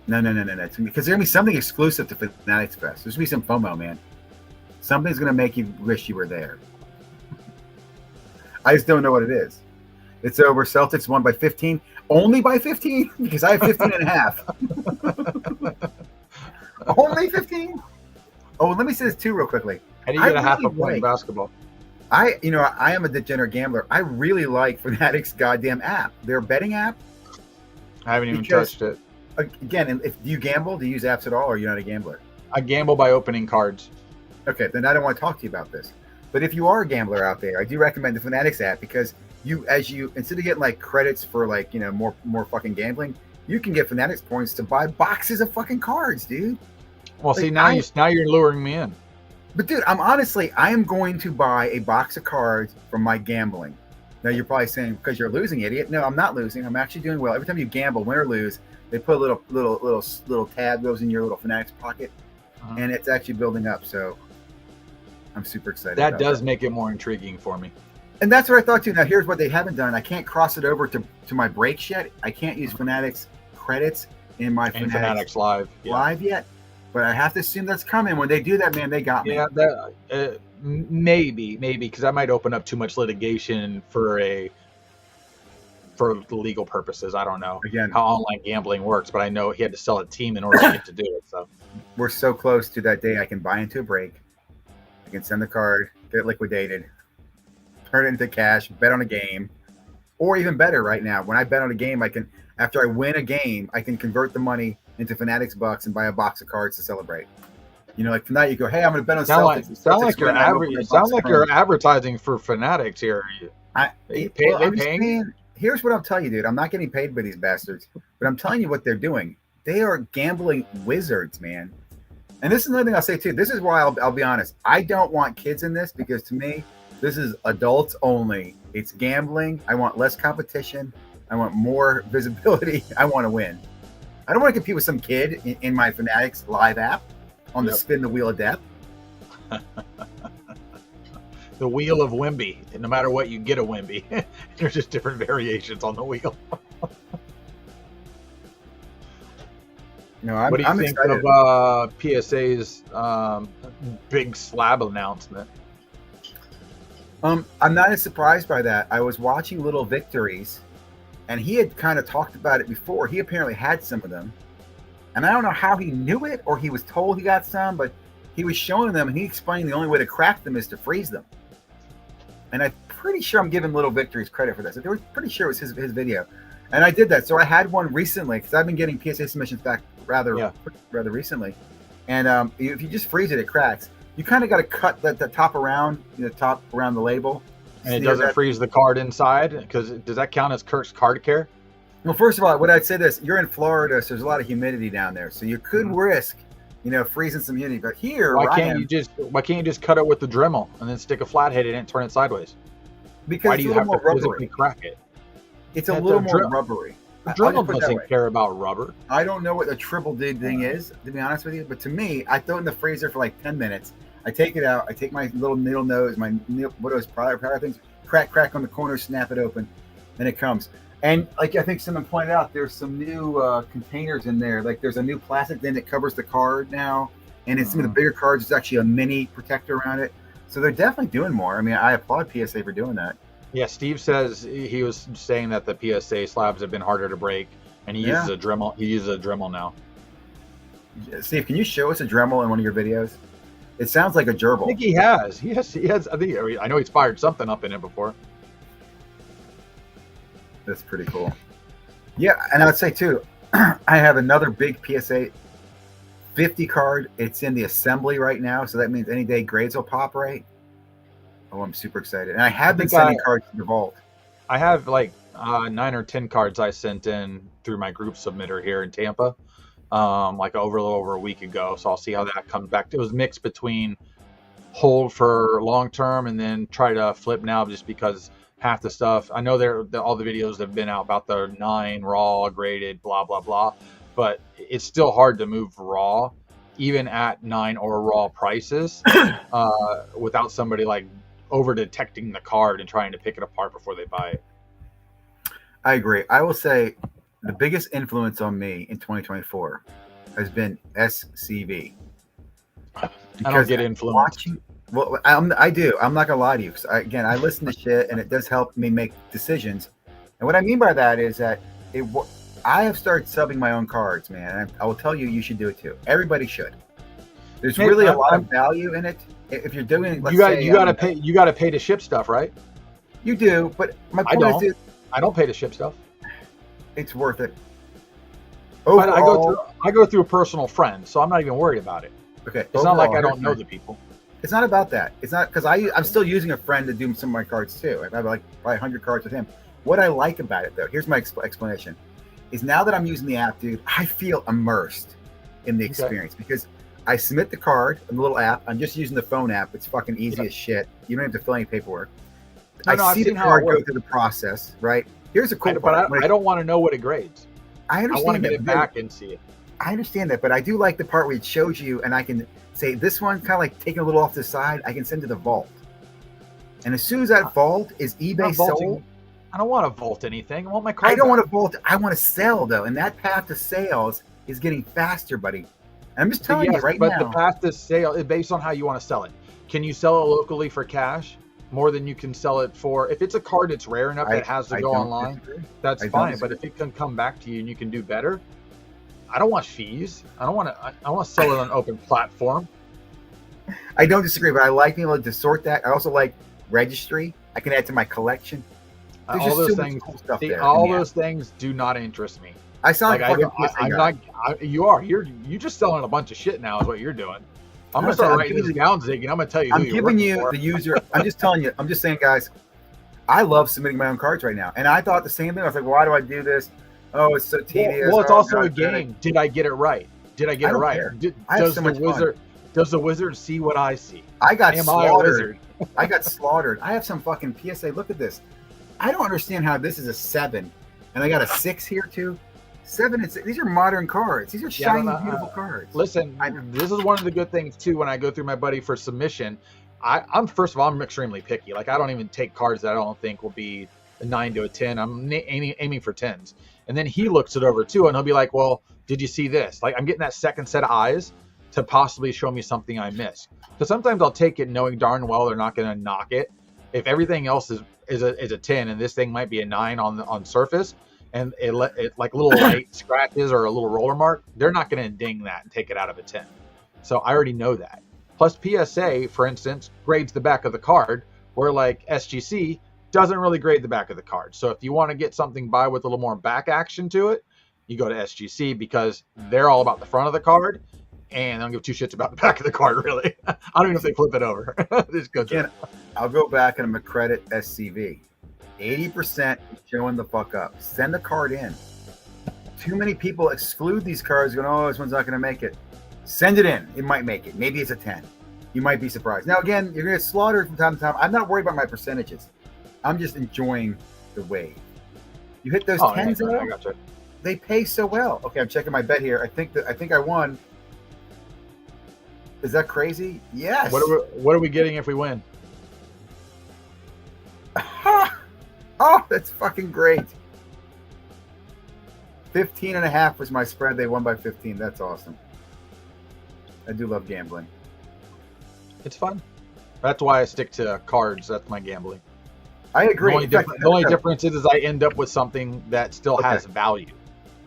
No. It's because there's gonna be something exclusive to Fanatics Fest. There's gonna be some FOMO, man. Something's gonna make you wish you were there. I just don't know what it is. It's over. Celtics won by 15. Only by 15? Because I have 15 and a half. Only 15? Oh, let me say this too real quickly. How do you get a half a point in basketball? I am a degenerate gambler. I really like Fanatics' goddamn app. Their betting app. I haven't even touched it. Again, if do you gamble? Do you use apps at all, or are you not a gambler? I gamble by opening cards. Okay, then I don't want to talk to you about this. But if you are a gambler out there, I do recommend the Fanatics app because instead of getting like credits for like more fucking gambling, you can get Fanatics points to buy boxes of fucking cards, dude. Well, see now you're luring me in. But dude, I am going to buy a box of cards from my gambling. Now you're probably saying because you're losing, idiot. No, I'm not losing. I'm actually doing well. Every time you gamble, win or lose, they put a little tab goes in your little Fanatics pocket, and it's actually building up. So I'm super excited. That does make it more intriguing for me. And that's what I thought too. Now here's what they haven't done. I can't cross it over to my breaks yet. I can't use Fanatics credits in my Fanatics Live yet. But I have to assume that's coming. When they do that, man, they got me. Yeah, that maybe because that might open up too much litigation for legal purposes. I don't know how online gambling works, but I know he had to sell a team in order to get to do it. So we're so close to that day. I can buy into a break. I can send the card, get it liquidated, turn it into cash, bet on a game, or even better, right now, when I bet on a game, after I win a game, I can convert the money into Fanatics bucks and buy a box of cards to celebrate. Like tonight, you go, hey, I'm going to bet on Celtics. Sound like you're advertising for Fanatics here. Here's what I'll tell you, dude. I'm not getting paid by these bastards, but I'm telling you what they're doing. They are gambling wizards, man. And this is another thing I'll say too. This is why I'll be honest. I don't want kids in this because to me, this is adults only. It's gambling. I want less competition. I want more visibility. I want to win. I don't want to compete with some kid in my Fanatics Live app on the spin the wheel of death. The wheel of Wimby. And no matter what, you get a Wimby. There's just different variations on the wheel. No, what do you think excited. of PSA's big slab announcement? I'm not as surprised by that. I was watching Little Victories, and he had kind of talked about it before. He apparently had some of them, and I don't know how he knew it or he was told he got some, but he was showing them, and he explained the only way to crack them is to freeze them. And I'm pretty sure I'm giving Little Victories credit for this. I was pretty sure it was his video, and I did that. So I had one recently because I've been getting PSA submissions back rather recently, and if you just freeze it, it cracks. You kind of got to cut the top around, around the label. And it doesn't freeze the card inside? Because does that count as Kirk's card care? Well, first of all, what I'd say this, you're in Florida, so there's a lot of humidity down there. So you could risk, freezing some humidity. But here, why can't you just cut it with the Dremel and then stick a flathead in it and turn it sideways? Because why do you have to physically crack it? It's a little more rubbery. The Dremel doesn't care about rubber. I don't know what a triple D thing is, to be honest with you. But to me, I throw it in the freezer for like 10 minutes. I take it out. I take my little needle nose, what are those powder things, crack on the corner, snap it open, and it comes. And like I think someone pointed out, there's some new containers in there. Like there's a new plastic thing that covers the card now, and in some of the bigger cards, there's actually a mini protector around it. So they're definitely doing more. I mean, I applaud PSA for doing that. Yeah, Steve says he was saying that the PSA slabs have been harder to break, and he uses a Dremel. He uses a Dremel now. Steve, can you show us a Dremel in one of your videos? It sounds like a gerbil. I think he has. He has. I know he's fired something up in it before. That's pretty cool. Yeah, and I would say too, I have another big PSA 50 card. It's in the assembly right now, so that means any day grades will pop, right? Oh, I'm super excited. And I have been sending cards to the vault. I have like 9 or 10 cards I sent in through my group submitter here in Tampa. Like a little over a week ago. So I'll see how that comes back. It was mixed between hold for long term and then try to flip now just because half the stuff, I know all the videos have been out about the 9 raw graded, blah, blah, blah. But it's still hard to move raw, even at 9 or raw prices, without somebody like over detecting the card and trying to pick it apart before they buy it. I agree. I will say the biggest influence on me in 2024 has been SCV. I don't get influenced. Well, I do. I'm not gonna lie to you, because I listen to shit, and it does help me make decisions. And what I mean by that is that I have started subbing my own cards, man. And I will tell you, you should do it too. Everybody should. There's really a lot of value in it. If you're doing, you got to pay to ship stuff, right? You do, but my point is, I don't pay to ship stuff. It's worth it. Overall, I go through a personal friend, so I'm not even worried about it. Okay, it's not like I don't know the people. It's not about that. It's not, because I'm still using a friend to do some of my cards too. I have like probably 100 cards with him. What I like about it, though, here's my explanation, is now that I'm using the app, dude, I feel immersed in the experience, because I submit the card in the little app. I'm just using the phone app. It's fucking easy as shit. You don't have to fill any paperwork. I see the card go through the process, right? Here's a cool part. But I don't want to know what it grades. I understand. I want to get it back and see it. I understand that, but I do like the part where it shows you, and I can say this one kind of like taking a little off the side. I can send to the vault, and as soon as that vault is eBay sold, I don't want to vault anything. I want my card. I don't want to vault. I want to sell though, and that path to sales is getting faster, buddy. I'm just telling you right now. But the path to sale is based on how you want to sell it. Can you sell it locally for cash more than you can sell it for? If it's a card that's rare enough that has to go online, that's fine. But if it can come back to you and you can do better, I don't want fees. I want to sell it on an open platform. I don't disagree, but I like being able to sort that. I also like registry. I can add to my collection. There's all those things. Cool stuff there all those things do not interest me. I sound like I'm not. You are. You just selling a bunch of shit now. Is what you're doing. I'm gonna start writing this down, Zig, and I'm gonna tell you. I'm giving you the user. I'm just telling you. I'm just saying, guys. I love submitting my own cards right now, and I thought the same thing. I was like, why do I do this? Oh, it's so tedious. Well, it's also a game. Did I get it right? Did I get it right? Does the wizard see what I see? I got slaughtered. I got slaughtered. I have some fucking PSA. Look at this. I don't understand how this is a 7, and I got a 6 here too. 7 and 6. These are modern cards. These are shiny, beautiful cards. Listen, this is one of the good things too. When I go through my buddy for submission, I'm first of all, I'm extremely picky. Like I don't even take cards that I don't think will be a 9 to a 10. I'm aiming for 10s. And then he looks it over too, and he'll be like, "Well, did you see this?" Like I'm getting that second set of eyes to possibly show me something I missed. Because sometimes I'll take it knowing darn well they're not going to knock it. If everything else is a 10 and this thing might be a 9 on surface, and it like little light scratches or a little roller mark, they're not going to ding that and take it out of a 10. So I already know that. Plus PSA, for instance, grades the back of the card, where like SGC doesn't really grade the back of the card. So if you want to get something by with a little more back action to it, you go to SGC because they're all about the front of the card, and I don't give two shits about the back of the card, really. I don't even know if they flip it over. Just go Again, I'll go back and I'm going to credit SCV. 80% showing the fuck up. Send the card in. Too many people exclude these cards going, oh, this one's not going to make it. Send it in. It might make it. Maybe it's a 10. You might be surprised. Now, again, you're going to get slaughtered from time to time. I'm not worried about my percentages. I'm just enjoying the wave. You hit those 10s though, I gotcha. They pay so well. Okay, I'm checking my bet here. I think I won. Is that crazy? Yes. What are we getting if we win? Oh, that's fucking great. 15.5 was my spread. They won by 15. That's awesome. I do love gambling. It's fun. That's why I stick to cards. That's my gambling. I agree. The only difference is I end up with something that still has value.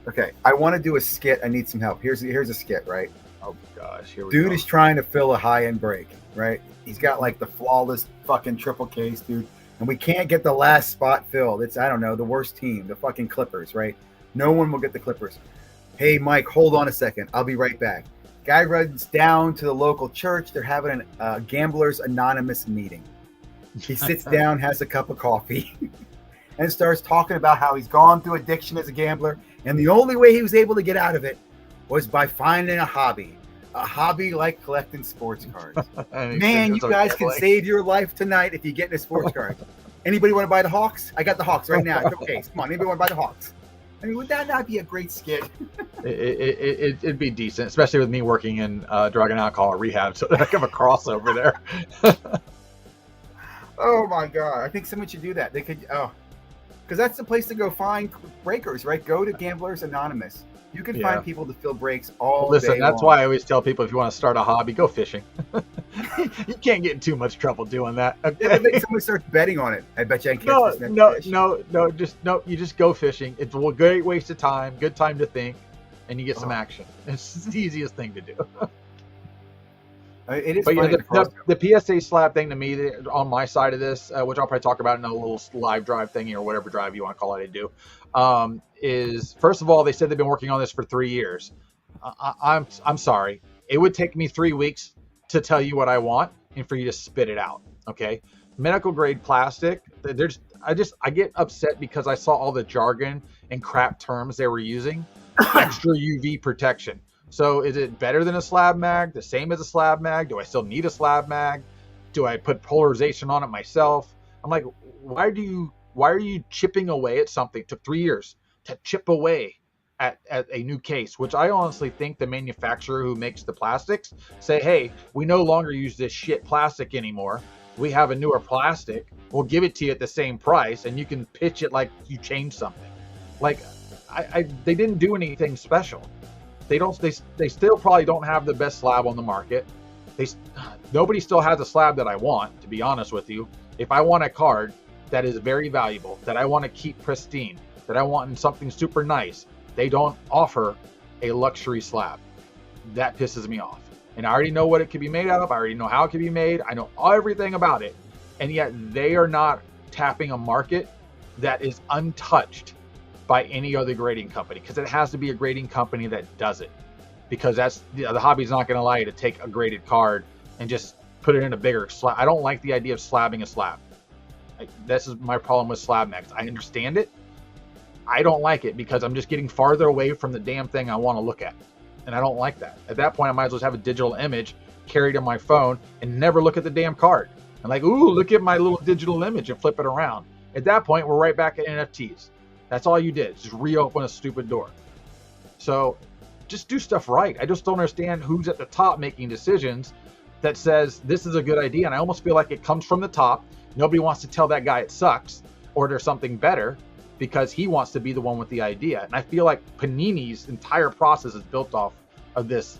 Okay, I want to do a skit. I need some help. Here's a skit, right? Oh gosh, here we go. Dude is trying to fill a high-end break, right? He's got like the flawless fucking triple case, dude, and we can't get the last spot filled. It's, I don't know, the worst team, the fucking Clippers, right? No one will get the Clippers. Hey, Mike, hold on a second. I'll be right back. Guy runs down to the local church. They're having a Gamblers Anonymous meeting. He sits down, has a cup of coffee, and starts talking about how he's gone through addiction as a gambler, and the only way he was able to get out of it was by finding a hobby like collecting sports cards. Man, you guys can save your life tonight if you get in a sports card. Anybody want to buy the Hawks? I got the Hawks right now. Okay, come on. Anybody want to buy the Hawks? I mean, would that not be a great skit? It'd be decent, especially with me working in drug and alcohol rehab, so I have a crossover there. Oh my God. I think someone should do that. They could, because that's the place to go find breakers, right? Go to Gamblers Anonymous. You can find people to fill breaks all Listen, day that's long. why I always tell people, if you want to start a hobby, go fishing. You can't get in too much trouble doing that. Okay? Yeah, but then someone starts betting on it. I bet you I can catch this next fish. You just go fishing. It's a great waste of time, good time to think, and you get some action. It's the easiest thing to do. It is But funny. the PSA slab thing to me, on my side of this, which I'll probably talk about in a little live drive thingy or whatever drive you want to call it, I do, is, first of all, they said they've been working on this for 3 years. I'm sorry. It would take me 3 weeks to tell you what I want and for you to spit it out. Okay. Medical grade plastic. I get upset because I saw all the jargon and crap terms they were using. Extra UV protection. So is it better than a slab mag? The same as a slab mag? Do I still need a slab mag? Do I put polarization on it myself? I'm like, why are you chipping away at something? It took 3 years to chip away at a new case, which I honestly think the manufacturer who makes the plastics say, hey, we no longer use this shit plastic anymore. We have a newer plastic. We'll give it to you at the same price, and you can pitch it like you changed something. Like, they didn't do anything special. They still probably don't have the best slab on the market. Nobody still has a slab that I want, to be honest with you. If I want a card that is very valuable, that I want to keep pristine, that I want in something super nice, they don't offer a luxury slab. That pisses me off. And I already know what it could be made out of. I already know how it could be made. I know everything about it. And yet they are not tapping a market that is untouched by any other grading company, because it has to be a grading company that does it, because the hobby's not going to allow you to take a graded card and just put it in a bigger slab. I don't like the idea of slabbing a slab. This is my problem with slab mags. I understand it. I don't like it because I'm just getting farther away from the damn thing I want to look at, and I don't like that. At that point, I might as well have a digital image carried on my phone and never look at the damn card. And like, ooh, look at my little digital image and flip it around. At that point, we're right back at NFTs. That's all you did, just reopen a stupid door. So just do stuff right. I just don't understand who's at the top making decisions that says this is a good idea. And I almost feel like it comes from the top. Nobody wants to tell that guy it sucks or there's something better because he wants to be the one with the idea. And I feel like Panini's entire process is built off of this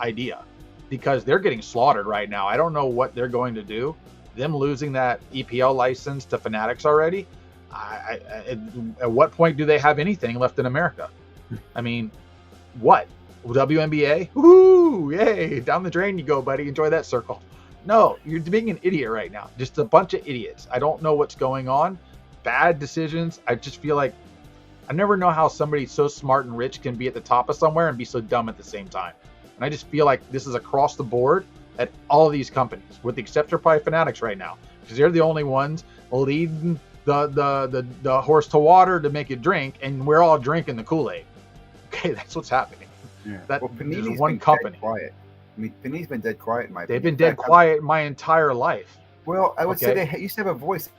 idea, because they're getting slaughtered right now. I don't know what they're going to do. Them losing that EPL license to Fanatics already. At what point do they have anything left in America? I mean, what? WNBA? Woo! Yay! Down the drain you go, buddy. Enjoy that circle. No, you're being an idiot right now. Just a bunch of idiots. I don't know what's going on. Bad decisions. I just feel like I never know how somebody so smart and rich can be at the top of somewhere and be so dumb at the same time. And I just feel like this is across the board at all these companies, with the exception of probably Fanatics right now, because they're the only ones leading the horse to water to make it drink, and we're all drinking the Kool-Aid. Okay, that's what's happening. Yeah. That Panini's one been company. Dead quiet. I mean, Panini's been dead quiet in my opinion. They've been dead quiet my entire life. Well, I would say they used to have a voice.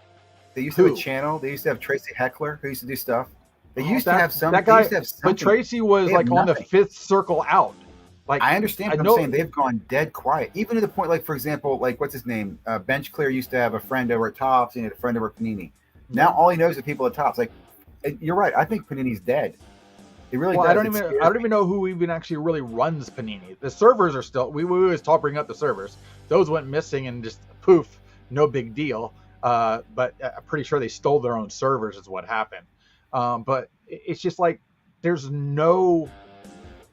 They used to have a channel. They used to have Tracy Heckler, who used to do stuff. They used to have some. That guy, used to have something. but Tracy was like on the fifth circle out. Like, I understand what I'm saying. They've gone dead quiet, even to the point, like, for example, like, what's his name? Bench Clear used to have a friend over at Topps and he had a friend over at Panini. Now all he knows is people at Topps. Like, you're right. I think Panini's dead. It really does. I don't even know who even actually really runs Panini. The servers are still. We always bring up the servers. Those went missing and just poof, no big deal. But I'm pretty sure they stole their own servers is what happened. But it's just like there's no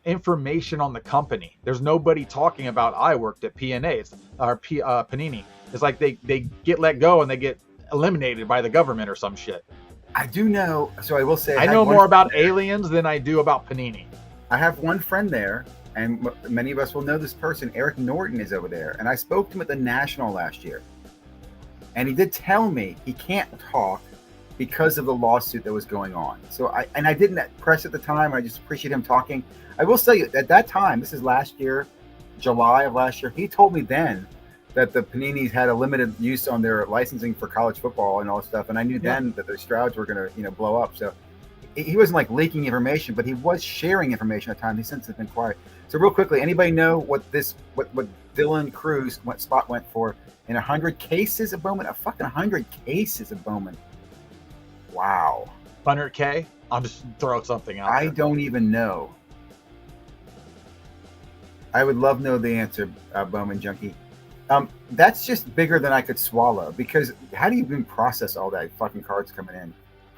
information on the company. There's nobody talking about I worked at PNA or Panini. It's like they get let go and they get eliminated by the government or some shit. I do know. So I will say I know more about aliens than I do about Panini. I have one friend there, and many of us will know this person. Eric Norton is over there, and I spoke to him at the National last year, and he did tell me he can't talk because of the lawsuit that was going on. So I didn't press at the time. I just appreciate him talking. I will say at that time, this is last year, July of last year, he told me then that the Paninis had a limited use on their licensing for college football and all that stuff. And I knew then that the Strouds were going to, blow up. So he wasn't like leaking information, but he was sharing information at the time. He's since been quiet. So real quickly, anybody know what Dylan Cruz spot went for in 100 cases of Bowman? A fucking 100 cases of Bowman. Wow. 100K? I'll just throw something out I there. don't even know. I would love to know the answer, Bowman Junkie. That's just bigger than I could swallow, because how do you even process all that fucking cards coming in?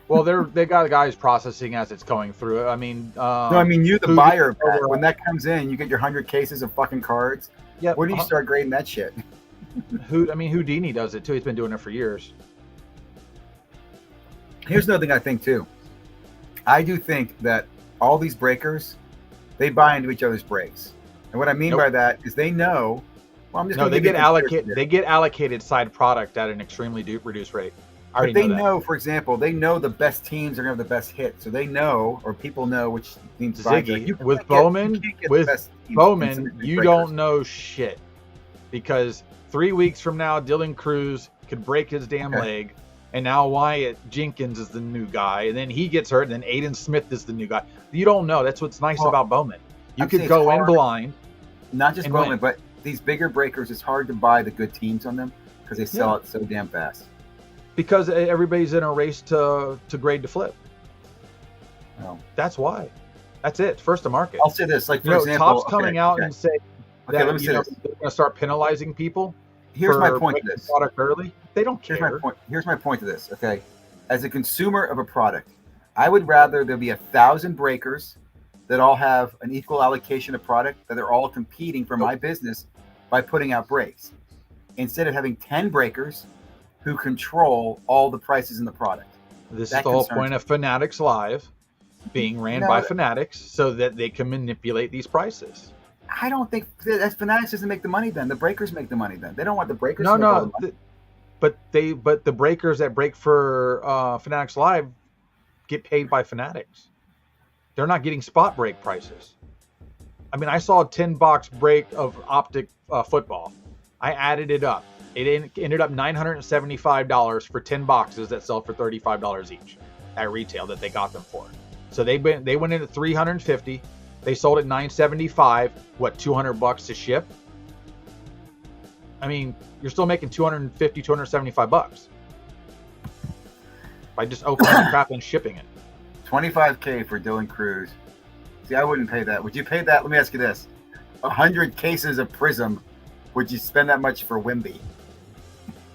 Well, they got guys processing as it's going through. I mean, No, I mean, you, the buyer of that, when that comes in, you get your 100 cases of fucking cards. Yeah. Where do you start grading that shit? Houdini does it too. He's been doing it for years. Here's another thing I think too. I do think that all these breakers, they buy into each other's breaks. And what I mean by that is they know. Well, I'm just no, they get allocated. They get allocated side product at an extremely reduced rate. But they know, for example, they know the best teams are going to have the best hit, so they know, or people know which teams. Ziggy, with Bowman, you don't know shit, because 3 weeks from now, Dylan Cruz could break his damn leg, and now Wyatt Jenkins is the new guy, and then he gets hurt, and then Aiden Smith is the new guy. You don't know. That's what's nice about Bowman. You could go in blind. Not just Bowman, but these bigger breakers, it's hard to buy the good teams on them because they sell it so damn fast. Because everybody's in a race to grade to flip. Oh. That's why. That's it. First to market. I'll say this, like for example, Topps coming out and say that let me say this. They're going to start penalizing people. Here's my point to this. Product early. They don't care. Here's my point to this. Okay, as a consumer of a product, I would rather there be 1,000 breakers that all have an equal allocation of product, that they're all competing for my business by putting out breaks, instead of having 10 breakers who control all the prices in the product. This is the whole point of Fanatics Live being ran by Fanatics, so that they can manipulate these prices. I don't think that Fanatics doesn't make the money then. The breakers make the money then. They don't want the breakers to make all the money. But the breakers that break for Fanatics Live get paid by Fanatics. They're not getting spot break prices. I mean, I saw a 10-box break of Optic football. I added it up. It ended up $975 for 10 boxes that sell for $35 each at retail that they got them for. So they went in at $350. They sold at $975. What, $200 to ship? I mean, you're still making $250, $275 by just opening the crap and shipping it. $25K for Dylan Cruz. See, I wouldn't pay that. Would you pay that? Let me ask you this: 100 cases of Prism. Would you spend that much for Wimby?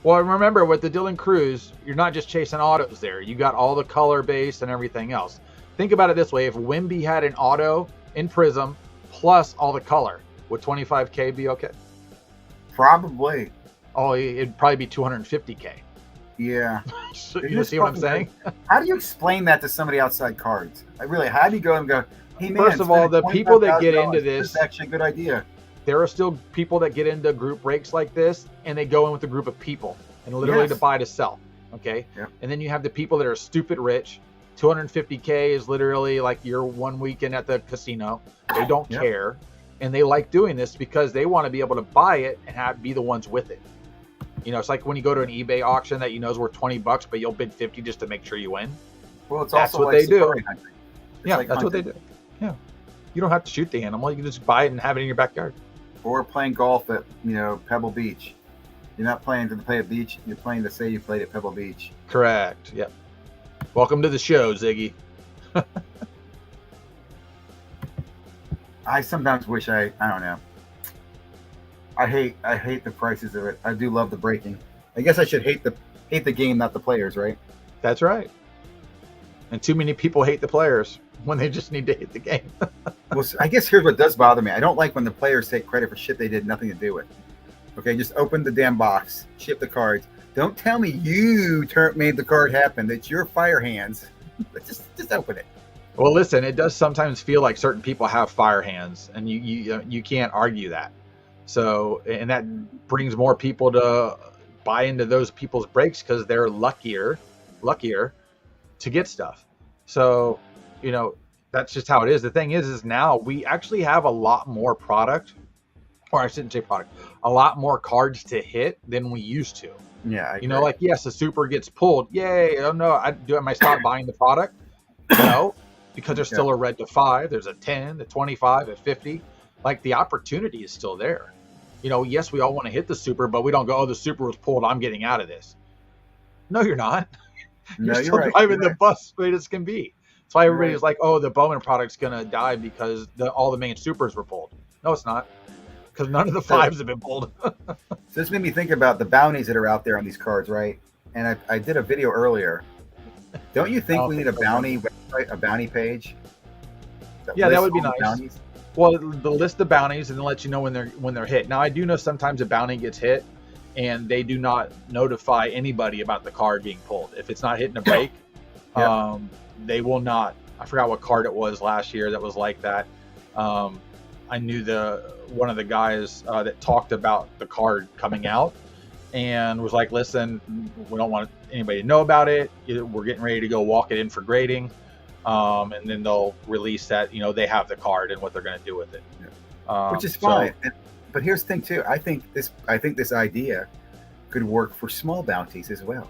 Well, remember, with the Dylan Cruz, you're not just chasing autos there. You got all the color base and everything else. Think about it this way: if Wimby had an auto in Prism plus all the color, would 25K be okay? Probably. Oh, it'd probably be 250K. Yeah. So, you see what I'm saying? How do you explain that to somebody outside cards? How do you go and go, hey man, first of all, the people that get into this, is actually a good idea. There are still people that get into group breaks like this, and they go in with a group of people and literally to buy to sell. Okay. Yep. And then you have the people that are stupid rich. 250K is literally like your one weekend at the casino. They don't care. And they like doing this because they want to be able to buy it and be the ones with it. You know, it's like when you go to an eBay auction that you know is worth $20, but you'll bid 50 just to make sure you win. Well, it's that's also what like they do. Yeah, like that's what they do. Yeah. You don't have to shoot the animal. You can just buy it and have it in your backyard. Or playing golf at, Pebble Beach. You're not playing to play at beach. You're playing to say you played at Pebble Beach. Correct. Yep. Welcome to the show, Ziggy. I sometimes wish I don't know. I hate the prices of it. I do love the breaking. I guess I should hate the game, not the players, right? That's right. And too many people hate the players when they just need to hate the game. Well, I guess here's what does bother me. I don't like when the players take credit for shit they did nothing to do with. Okay, just open the damn box, ship the cards. Don't tell me you made the card happen. It's your fire hands. just open it. Well, listen, it does sometimes feel like certain people have fire hands, and you can't argue that. So, and that brings more people to buy into those people's breaks because they're luckier to get stuff. So, that's just how it is. The thing is now we actually have a lot more product, or I shouldn't say product, a lot more cards to hit than we used to. Yeah. Like, yes, the super gets pulled. Yay. Oh no. Am I stop buying the product? No, because there's still a red to 5. There's a 10, the 25, a 50. Like, the opportunity is still there. Yes, we all want to hit the super, but we don't go, oh, the super was pulled, I'm getting out of this. No, you're not. No, you're still right. driving You're the right. bus straight as can be. That's why You're everybody's right. like, oh, the Bowman product's gonna die because all the main supers were pulled. No, it's not, because none of the So, fives have been pulled. so this made me think about the bounties that are out there on these cards, right? And I did a video earlier. Don't you I think don't we need think a so. bounty website, a bounty page? Yeah, that lists would be all the nice. bounties? Well, they'll list the bounties and then let you know when they're hit. Now, I do know sometimes a bounty gets hit, and they do not notify anybody about the card being pulled. If it's not hitting a break, Yeah. they will not. I forgot what card it was last year that was like that. I knew one of the guys that talked about the card coming out and was like, "Listen, we don't want anybody to know about it. We're getting ready to go walk it in for grading." And then they'll release that they have the card and what they're going to do with it, Which is so- fine. But here's the thing too. I think this idea could work for small bounties as well.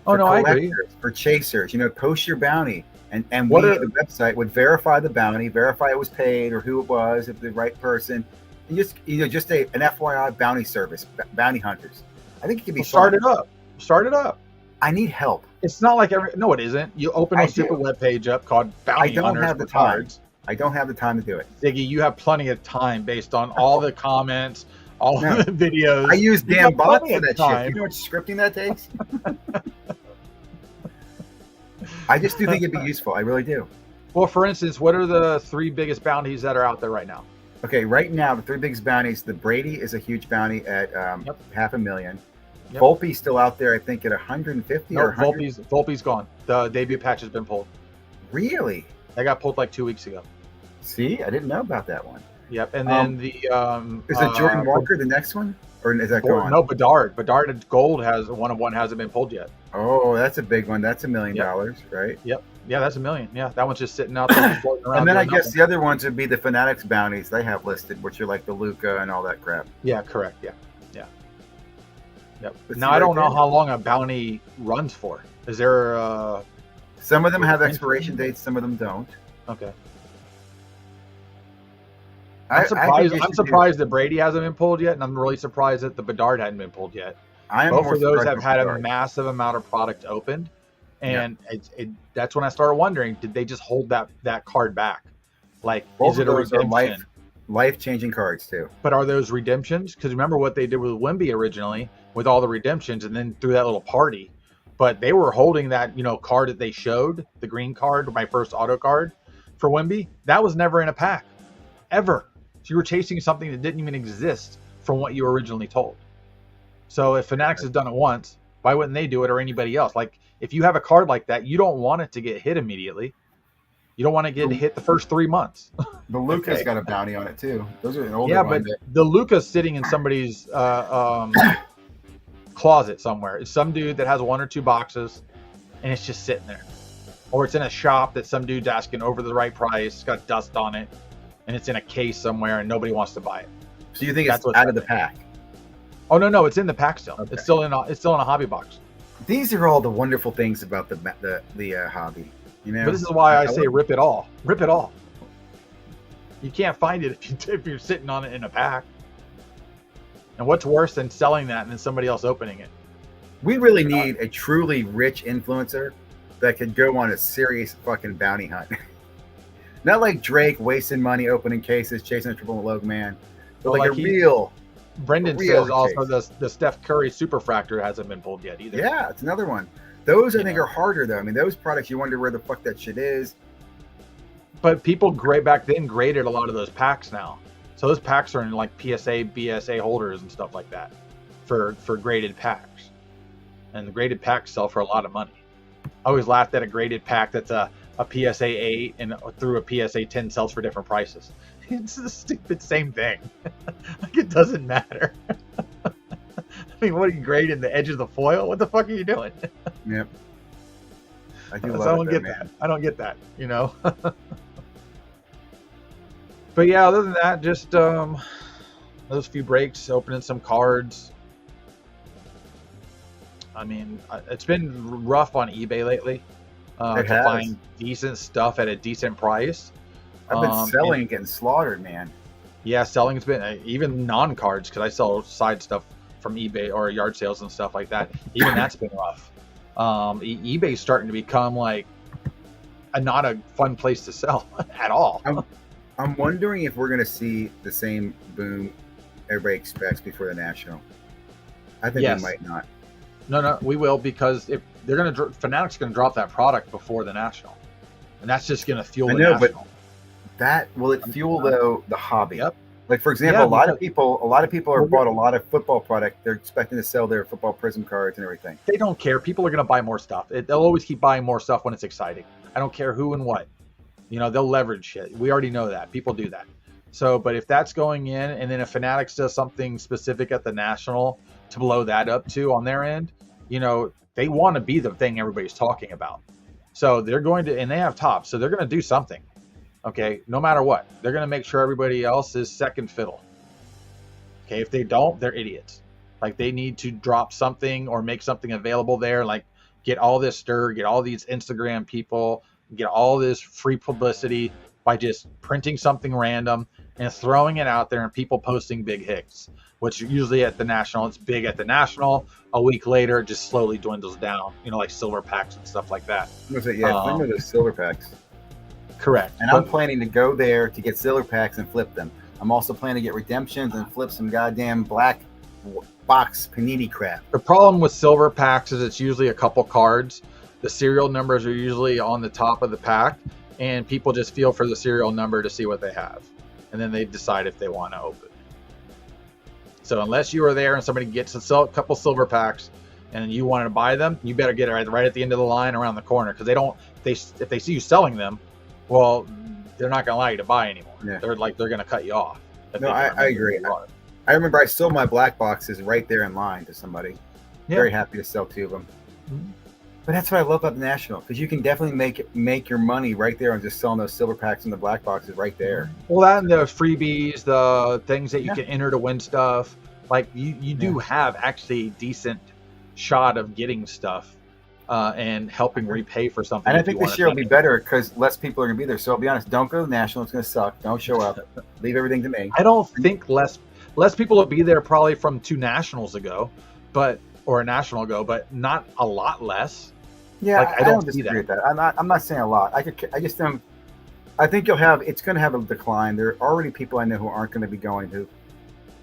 Oh For no, I agree. collectors, for chasers, post your bounty, and What we, are- the website, would verify the bounty, verify it was paid or who it was, if the right person, and just an FYI bounty service, bounty hunters. I think it could be Start fun. it up. Start it up. I need help. It's not like no, it isn't. You open a I stupid do. web page up called Bounty I don't Hunters have the for time. cards. I don't have the time to do it. Ziggy, you have plenty of time based on all the comments, all No. the videos. I use You damn got bots plenty for of that time. shit. You know what scripting that takes? I just do think it'd be useful. I really do. Well, for instance, what are the 3 biggest bounties that are out there right now? Okay, right now the 3 biggest bounties. The Brady is a huge bounty at Yep. $500,000. Yep. Volpe's still out there, I think, at 150 No, or 100. Volpe's gone. The debut patch has been pulled. Really? That got pulled like 2 weeks ago. See, I didn't know about that one. Yep, and then the Is it Jordan Walker the next one, or is that gone? No, Bedard. Bedard Gold has one of one hasn't been pulled yet. Oh, that's a big one. That's $1 million, Yep. right? Yep. Yeah, that's $1 million. Yeah, that one's just sitting out there floating around. And then I doing guess nothing. the other ones would be the Fanatics bounties they have listed, which are like the Luca and all that crap. Yeah, correct. Yeah. Yep. But Now see, I don't right know there- how long a bounty runs for. Is there Some of them have expiration dates, some of them don't. okay. I I'm think surprised. they I'm should do- surprised that Brady hasn't been pulled yet, and I'm really surprised that the Bedard hadn't been pulled yet. I am Both more of those surprised have with had a Bedard. massive amount of product opened, and that's when I started wondering: did they just hold that card back? Like, Both is of it a those are redemption? life-changing cards too. But are those redemptions? Because remember what they did with Wemby originally, with all the redemptions, and then through that little party. But they were holding that card that they showed, the green card, my first auto card for Wemby. That was never in a pack, ever. So you were chasing something that didn't even exist from what you were originally told. So if Fanatics has done it once, why wouldn't they do it, or anybody else? Like, if you have a card like that, you don't want it to get hit immediately. You don't want to get hit the first 3 months. The Luca's Okay. got a bounty on it too. Those are an older Yeah, one. but the Luca's sitting in somebody's closet somewhere. It's some dude that has 1 or 2 boxes, and it's just sitting there. Or it's in a shop that some dude's asking over the right price. It's got dust on it, and it's in a case somewhere, and nobody wants to buy it. So you think that's it's what's out of the pack? Oh no, it's in the pack still. Okay. It's still in a hobby box. These are all the wonderful things about the hobby. But this is why I say rip it all. Rip it all. You can't find it if you're sitting on it in a pack. And what's worse than selling that and then somebody else opening it? we really need a truly rich influencer that could go on a serious fucking bounty hunt. Not like Drake wasting money opening cases, chasing a triple logue man, but Well, like like a he- real. Brendan Real says also the Steph Curry Superfractor hasn't been pulled yet either. Yeah, it's another one. Those I think Yeah. are harder though. I mean, those products you wonder where the fuck that shit is. But people back then graded a lot of those packs now. So those packs are in like PSA, BSA holders and stuff like that for graded packs. And the graded packs sell for a lot of money. I always laughed at a graded pack that's a PSA 8 and through a PSA 10 sells for different prices. It's the stupid same thing. Like, it doesn't matter. I mean, what are you grading the edge of the foil? What the fuck are you doing? Yep. I do So love I don't it, get though, that. man. I don't get that, you know. But yeah, other than that, just those few breaks, opening some cards. I mean, it's been rough on eBay lately It to has. find decent stuff at a decent price. I've been selling and- and getting slaughtered, man. Yeah, selling's been even non-cards because I sell side stuff from eBay or yard sales and stuff like that. Even that's been rough. eBay's starting to become like not a fun place to sell at all. I'm wondering if we're going to see the same boom everybody expects before the National. I think we might not. No, we will, because if they're going to, Fanatics going to drop that product before the National, and that's just going to fuel the National. But will it fuel the hobby? Yep. Like, for example, a lot of people have bought a lot of football product. They're expecting to sell their football Prism cards and everything. They don't care. People are going to buy more stuff. They'll always keep buying more stuff when it's exciting. I don't care who and what. They'll leverage shit. We already know that. People do that. So, but if that's going in, and then if Fanatics does something specific at the National to blow that up too on their end, they want to be the thing everybody's talking about. So they're going to, and they have Tops, so they're going to do something. Okay, no matter what, they're going to make sure everybody else is second fiddle. Okay, if they don't, they're idiots. Like, they need to drop something or make something available there, like get all this stir, get all these Instagram people, get all this free publicity by just printing something random and throwing it out there and people posting big hits, which usually at the National, it's big at the National. A week later, it just slowly dwindles down, like silver packs and stuff like that. Remember those silver packs. Correct. And I'm planning to go there to get silver packs and flip them. I'm also planning to get redemptions and flip some goddamn black box Panini crap. The problem with silver packs is it's usually a couple cards. The serial numbers are usually on the top of the pack, and people just feel for the serial number to see what they have, and then they decide if they want to open. So unless you were there and somebody gets a couple silver packs and you wanted to buy them, you better get it right at the end of the line around the corner, because if they see you selling them, well, they're not going to allow you to buy anymore. Yeah. They're going to cut you off. No, I agree. I remember I sold my black boxes right there in line to somebody. Yeah. Very happy to sell 2 of them. Mm-hmm. But that's what I love about the National, because you can definitely make your money right there on just selling those silver packs and the black boxes right there. Well, that and the freebies, the things that you can enter to win stuff. Like, you do have actually a decent shot of getting stuff and helping repay for something. And I think this year will be better because less people are going to be there. So I'll be honest, don't go to the National. It's going to suck. Don't show up. Leave everything to me. I don't think less people will be there probably from 2 Nationals ago, or a National ago, but not a lot less. Yeah, I don't disagree with that. I'm not saying a lot. I think it's going to have a decline. There are already people I know who aren't going to be going, who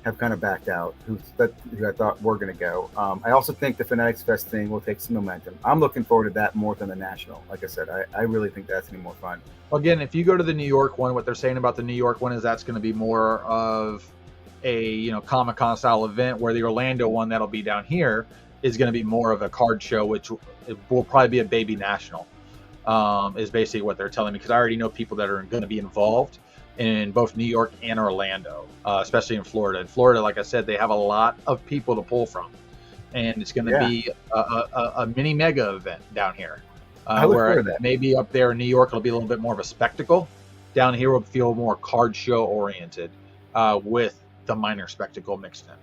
have kind of backed out, who I thought were going to go. I also think the Fanatics Fest thing will take some momentum. I'm looking forward to that more than the National. Like I said, I really think that's going to be more fun. Well, again, if you go to the New York one, what they're saying about the New York one is that's going to be more of a Comic-Con style event, where the Orlando one that'll be down here is going to be more of a card show, which will probably be a baby National, is basically what they're telling me, because I already know people that are going to be involved in both New York and Orlando, especially in Florida. In Florida, like I said, they have a lot of people to pull from, and it's going to be a mini mega event down here. Where maybe up there in New York, it'll be a little bit more of a spectacle. Down here, will feel more card show oriented, with the minor spectacle mixed in.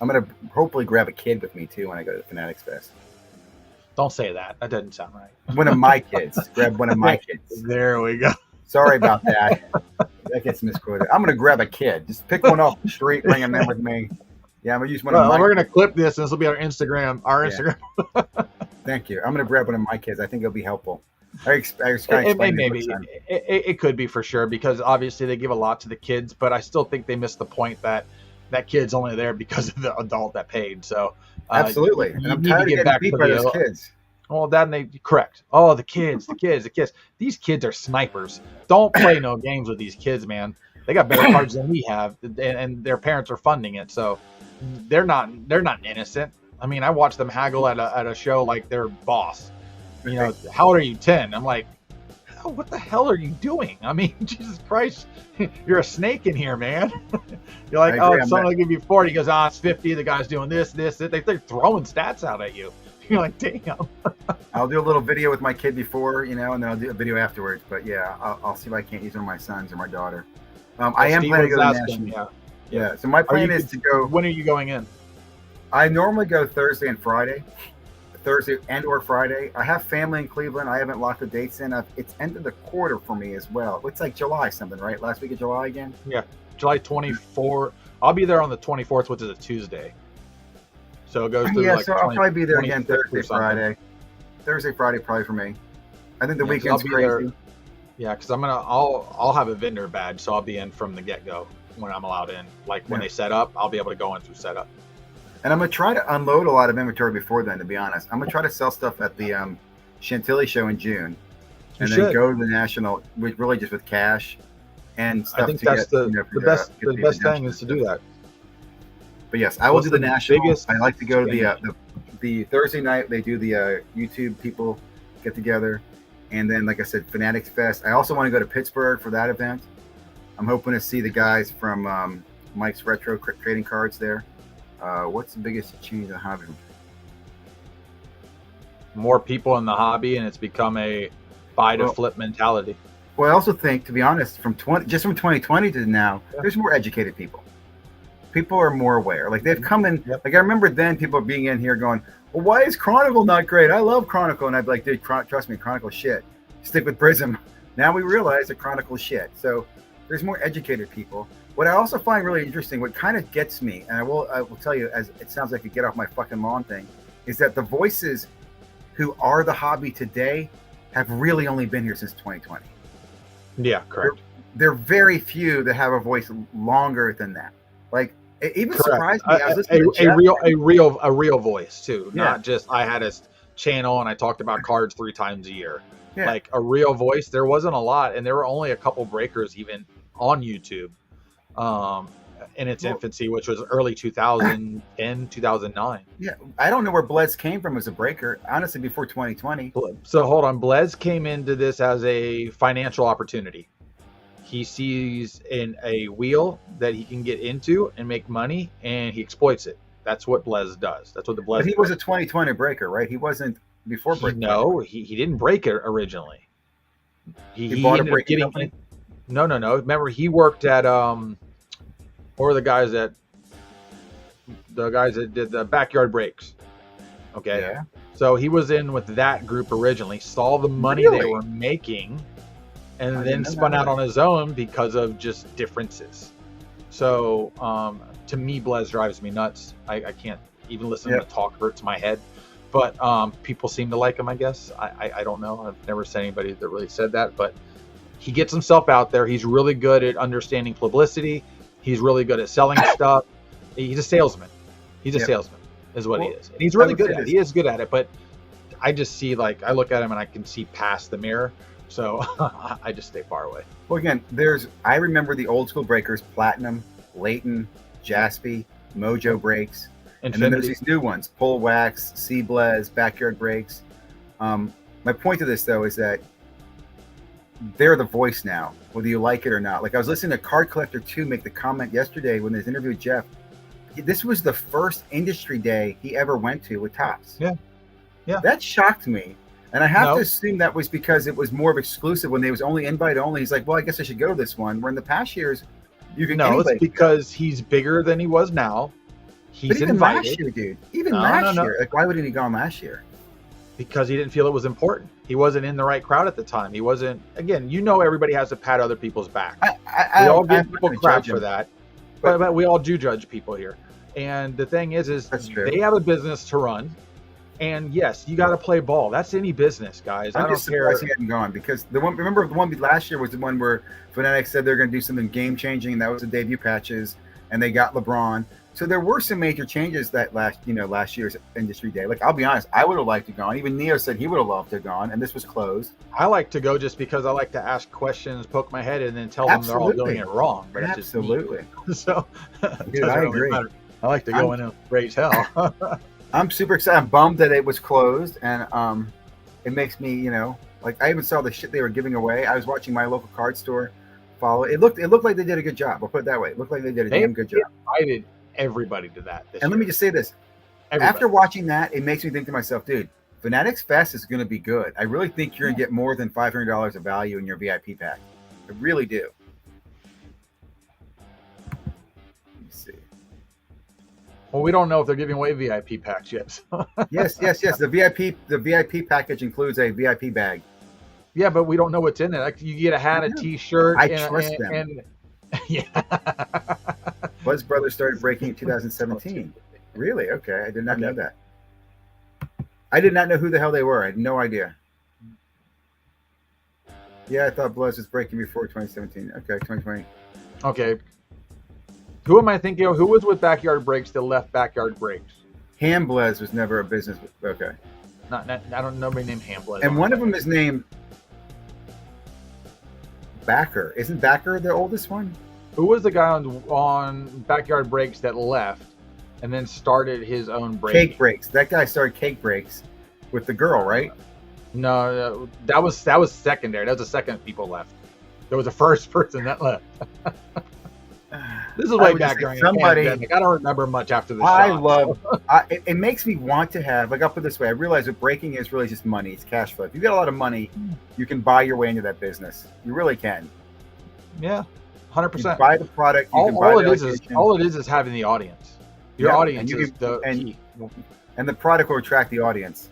I'm going to hopefully grab a kid with me too when I go to the Fanatics Fest. Don't say that. That doesn't sound right. One of my kids. Grab one of my kids. There we go. Sorry about that. That gets misquoted. I'm going to grab a kid. Just pick one off the street, bring him in with me. Yeah, I'm going to use one of my. We're going to clip this, and this will be our Instagram. Instagram. Thank you. I'm going to grab one of my kids. I think it'll be helpful. It could be for sure, because obviously they give a lot to the kids, but I still think they missed the point that kid's only there because of the adult that paid. So absolutely, and I'm tired of getting beat by those kids. Well, correct. Oh, the kids. These kids are snipers. Don't play no games with these kids, man. They got better cards than we have, and their parents are funding it, so they're not innocent. I mean, I watch them haggle at a show like their boss. How old are you? 10? I'm like, what the hell are you doing? I mean, Jesus Christ, you're a snake in here, man. You're like, someone will give you 40. He goes, it's 50. The guy's doing this. They're throwing stats out at you. You're like, damn. I'll do a little video with my kid before, and then I'll do a video afterwards. But yeah, I'll see if I can't use one of my sons or my daughter. I am planning to go to the National. Yeah. So my plan is to go. When are you going in? I normally go Thursday and Friday. Thursday and or Friday. I have family in Cleveland. I haven't locked the dates in. It's end of the quarter for me as well. It's like July something, right? Last week of July again? Yeah, July 24th. I'll be there on the 24th, which is a Tuesday. So it goes through so I'll probably be there again Thursday, Friday. Thursday, Friday, probably for me. I think the 'cause weekend's I'll be crazy. there. Yeah, because I'll have a vendor badge, so I'll be in from the get go when I'm allowed in. Like when they set up, I'll be able to go in through setup. And I'm gonna try to unload a lot of inventory before then. To be honest, I'm gonna try to sell stuff at the Chantilly show in June, and then go to the national with really just with cash and stuff. I think that's the best thing is to do that. But yes, I will do the national. Biggest I like to go to the Thursday night. They do the YouTube people get together, and then like I said, Fanatics Fest. I also want to go to Pittsburgh for that event. I'm hoping to see the guys from Mike's Retro Trading Cards there. What's the biggest change in the hobby? More people in the hobby, and it's become a buy to flip mentality. Well, I also think, to be honest, from 2020 to now, there's more educated people. People are more aware. Like they've come in. Like I remember then people being in here going, "Well, why is Chronicle not great? I love Chronicle," and I'd be like, "Dude, trust me, Chronicle shit. Stick with Prism." Now we realize that Chronicle shit. So there's more educated people. What I also find really interesting, what kind of gets me, and I will tell you, as it sounds like a get off my fucking lawn thing, is that the voices who are the hobby today have really only been here since 2020. Yeah, correct. There are very few that have a voice longer than that. Like it even surprised me. I was listening to a real voice too, not just I had a channel and I talked about cards 3 times a year. Yeah. Like a real voice. There wasn't a lot, and there were only a couple breakers even on YouTube. In its infancy, which was early 2010, 2009. Yeah, I don't know where Blez came from as a breaker, honestly, before 2020. So hold on, Blez came into this as a financial opportunity. He sees in a wheel that he can get into and make money, and he exploits it. That's what Blez does. That's what the Blez. But he was a 2020 breaker, right? He wasn't before break. No, he didn't break it originally. He bought a breaking company. No. Remember, he worked at or the guys that did the backyard breaks. Okay. Yeah. So he was in with that group originally, saw the money they were making, and then spun out on his own because of just differences. So to me, Blez drives me nuts. I can't even listen to him talk, hurts my head. But people seem to like him, I guess. I don't know. I've never seen anybody that really said that, but he gets himself out there. He's really good at understanding publicity. He's really good at selling stuff. He's a salesman. He's a salesman is what he is. And he's really good at it. He is good at it, but I just see, like, I look at him and I can see past the mirror. So I just stay far away. Well, again, I remember the old school breakers, Platinum, Leighton, Jaspy, Mojo Breaks. And then there's these new ones, Pull Wax, C-Blez, Backyard Breaks. My point to this, though, is that they're the voice now, whether you like it or not. Like I was listening to Card Collector 2 make the comment yesterday when they interviewed Jeff. This was the first industry day he ever went to with Topps. Yeah. That shocked me. And I have to assume that was because it was more of exclusive when they was only invite only. He's like, well, I guess I should go to this one. Where in the past years, you could. No, it's because he's bigger than he was now. He's even invited. Last year, dude. Even last year. Like, why wouldn't he gone last year? Because he didn't feel it was important. He wasn't in the right crowd at the time. He wasn't. Again, everybody has to pat other people's back. We all give people crap for that, but we all do judge people here. And the thing is they have a business to run. And yes, you got to play ball. That's any business, guys. I'm just surprised he hadn't gone, because remember the one last year was the one where Fanatics said they're going to do something game changing, and that was the debut patches, and they got LeBron. So there were some major changes that last year's industry day. Like, I'll be honest, I would have liked to go on. Even Neo said he would have loved to have gone, and this was closed. I like to go just because I like to ask questions, poke my head, and then tell them they're all doing it wrong. But absolutely. So, dude, I agree. I like to go in and rage hell. I'm super excited. I'm bummed that it was closed, and it makes me, like, I even saw the shit they were giving away. I was watching my local card store follow. It looked like they did a good job. I'll put it that way. It looked like they did a damn good job. Invited everybody to that. And let me just say this. After watching that, it makes me think to myself, dude, Fanatics Fest is going to be good. I really think you're going to get more than $500 of value in your VIP pack. I really do. Let me see. Well, we don't know if they're giving away VIP packs yet. Yes. The VIP package includes a VIP bag. Yeah, but we don't know what's in it. Like, you get a hat, a T-shirt. I trust them. Yeah. Buzz Brothers started breaking in 2017. Really? Okay, I did not know that. I did not know who the hell they were. I had no idea. Yeah, I thought Bloods was breaking before 2017. Okay, 2020. Okay. Who am I thinking of? Who was with Backyard Breaks that left Backyard Breaks? Ham Bloods was never a business. Okay. Not I don't know nobody named Hamblin. And one of them is named Backer. Isn't Backer the oldest one? Who was the guy on Backyard Breaks that left and then started his own break? Cake Breaks. That guy started Cake Breaks with the girl, right? No, that was secondary. That was the second people left. There was the first person that left. This is way back during somebody. The pandemic. I don't remember much after the I shot. love. It makes me want to have. Like, I'll put it this way. I realize that breaking is really just money. It's cash flow. If you got a lot of money, you can buy your way into that business. You really can. Yeah, You 100%. buy the product. You can buy All the it is having the audience. Your Yeah, audience and you is the key. and the product will attract the audience.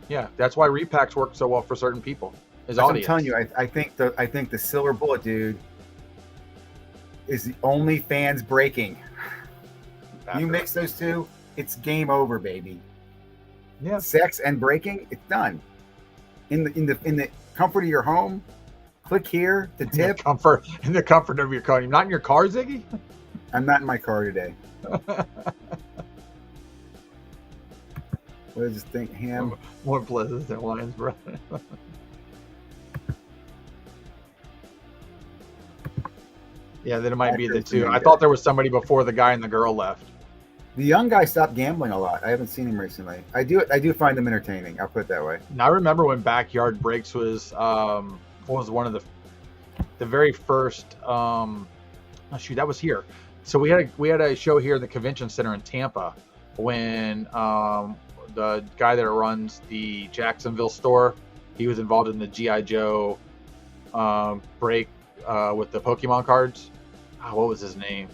Yeah, that's why repacks work so well for certain people. Is That's what I'm audience. telling you. I think the silver bullet, dude, is the only fans breaking. You mix those two, it's game over, baby. Yeah. Sex and breaking, it's done. In the comfort of your home, click here to In the tip. comfort of your car. You're not in your car, Ziggy? I'm not in my car today. What is this thing? Ham. More blizzards than lions, bro. Yeah, then it might be the two. I thought there was somebody before the guy and the girl left. The young guy stopped gambling a lot. I haven't seen him recently. I do find him entertaining. I'll put it that way. And I remember when Backyard Breaks was one of the very first that was here. So we had a show here at the convention center in Tampa when the guy that runs the Jacksonville store, he was involved in the G.I. Joe break with the Pokemon cards. What was his name?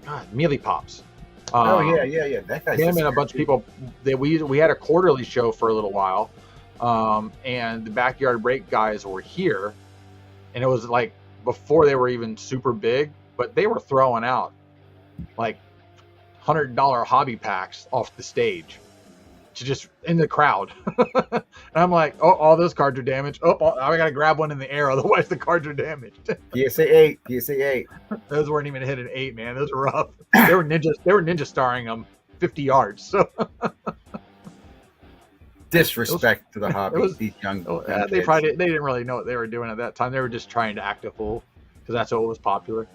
God, Mealy Pops. Yeah. That guy's Him and a bunch of people. We had a quarterly show for a little while, and the Backyard Break guys were here, and it was like before they were even super big, but they were throwing out like $100 hobby packs off the stage to just in the crowd. And I'm like, oh, all those cards are damaged. Oh, I gotta grab one in the air, otherwise the cards are damaged. PSA 8. Those weren't even hit an 8, man. Those were rough. They were ninja starring them 50 yards. So Disrespect to the hobby. These young they didn't really know what they were doing at that time. They were just trying to act a fool because that's what was popular.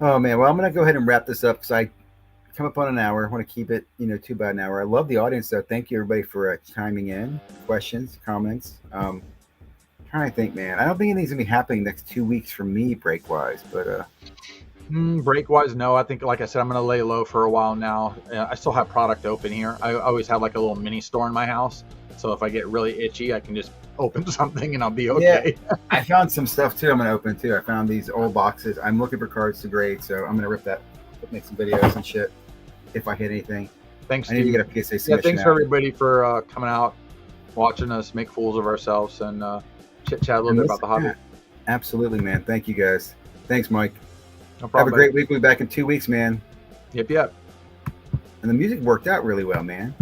Oh man, well I'm gonna go ahead and wrap this up because I come up on an hour. I want to keep it, to about an hour. I love the audience though. Thank you everybody for chiming in, questions, comments. Trying to think, man. I don't think anything's gonna be happening next 2 weeks for me break wise, but break wise, no. I think, like I said, I'm gonna lay low for a while now. I still have product open here. I always have like a little mini store in my house, so if I get really itchy, I can just open something and I'll be okay. Yeah, I found some stuff too. I'm gonna open too. I found these old boxes. I'm looking for cards to grade, so I'm gonna rip that, make some videos and shit if I hit anything. Thanks. I need to get a PSA submission. Yeah, thanks for out. everybody for coming out, watching us make fools of ourselves, and chit chat a little bit about the hobby. Absolutely, man. Thank you guys. Thanks, Mike. No problem. Have a great week. We'll be back in 2 weeks, man. Yep. And the music worked out really well, man.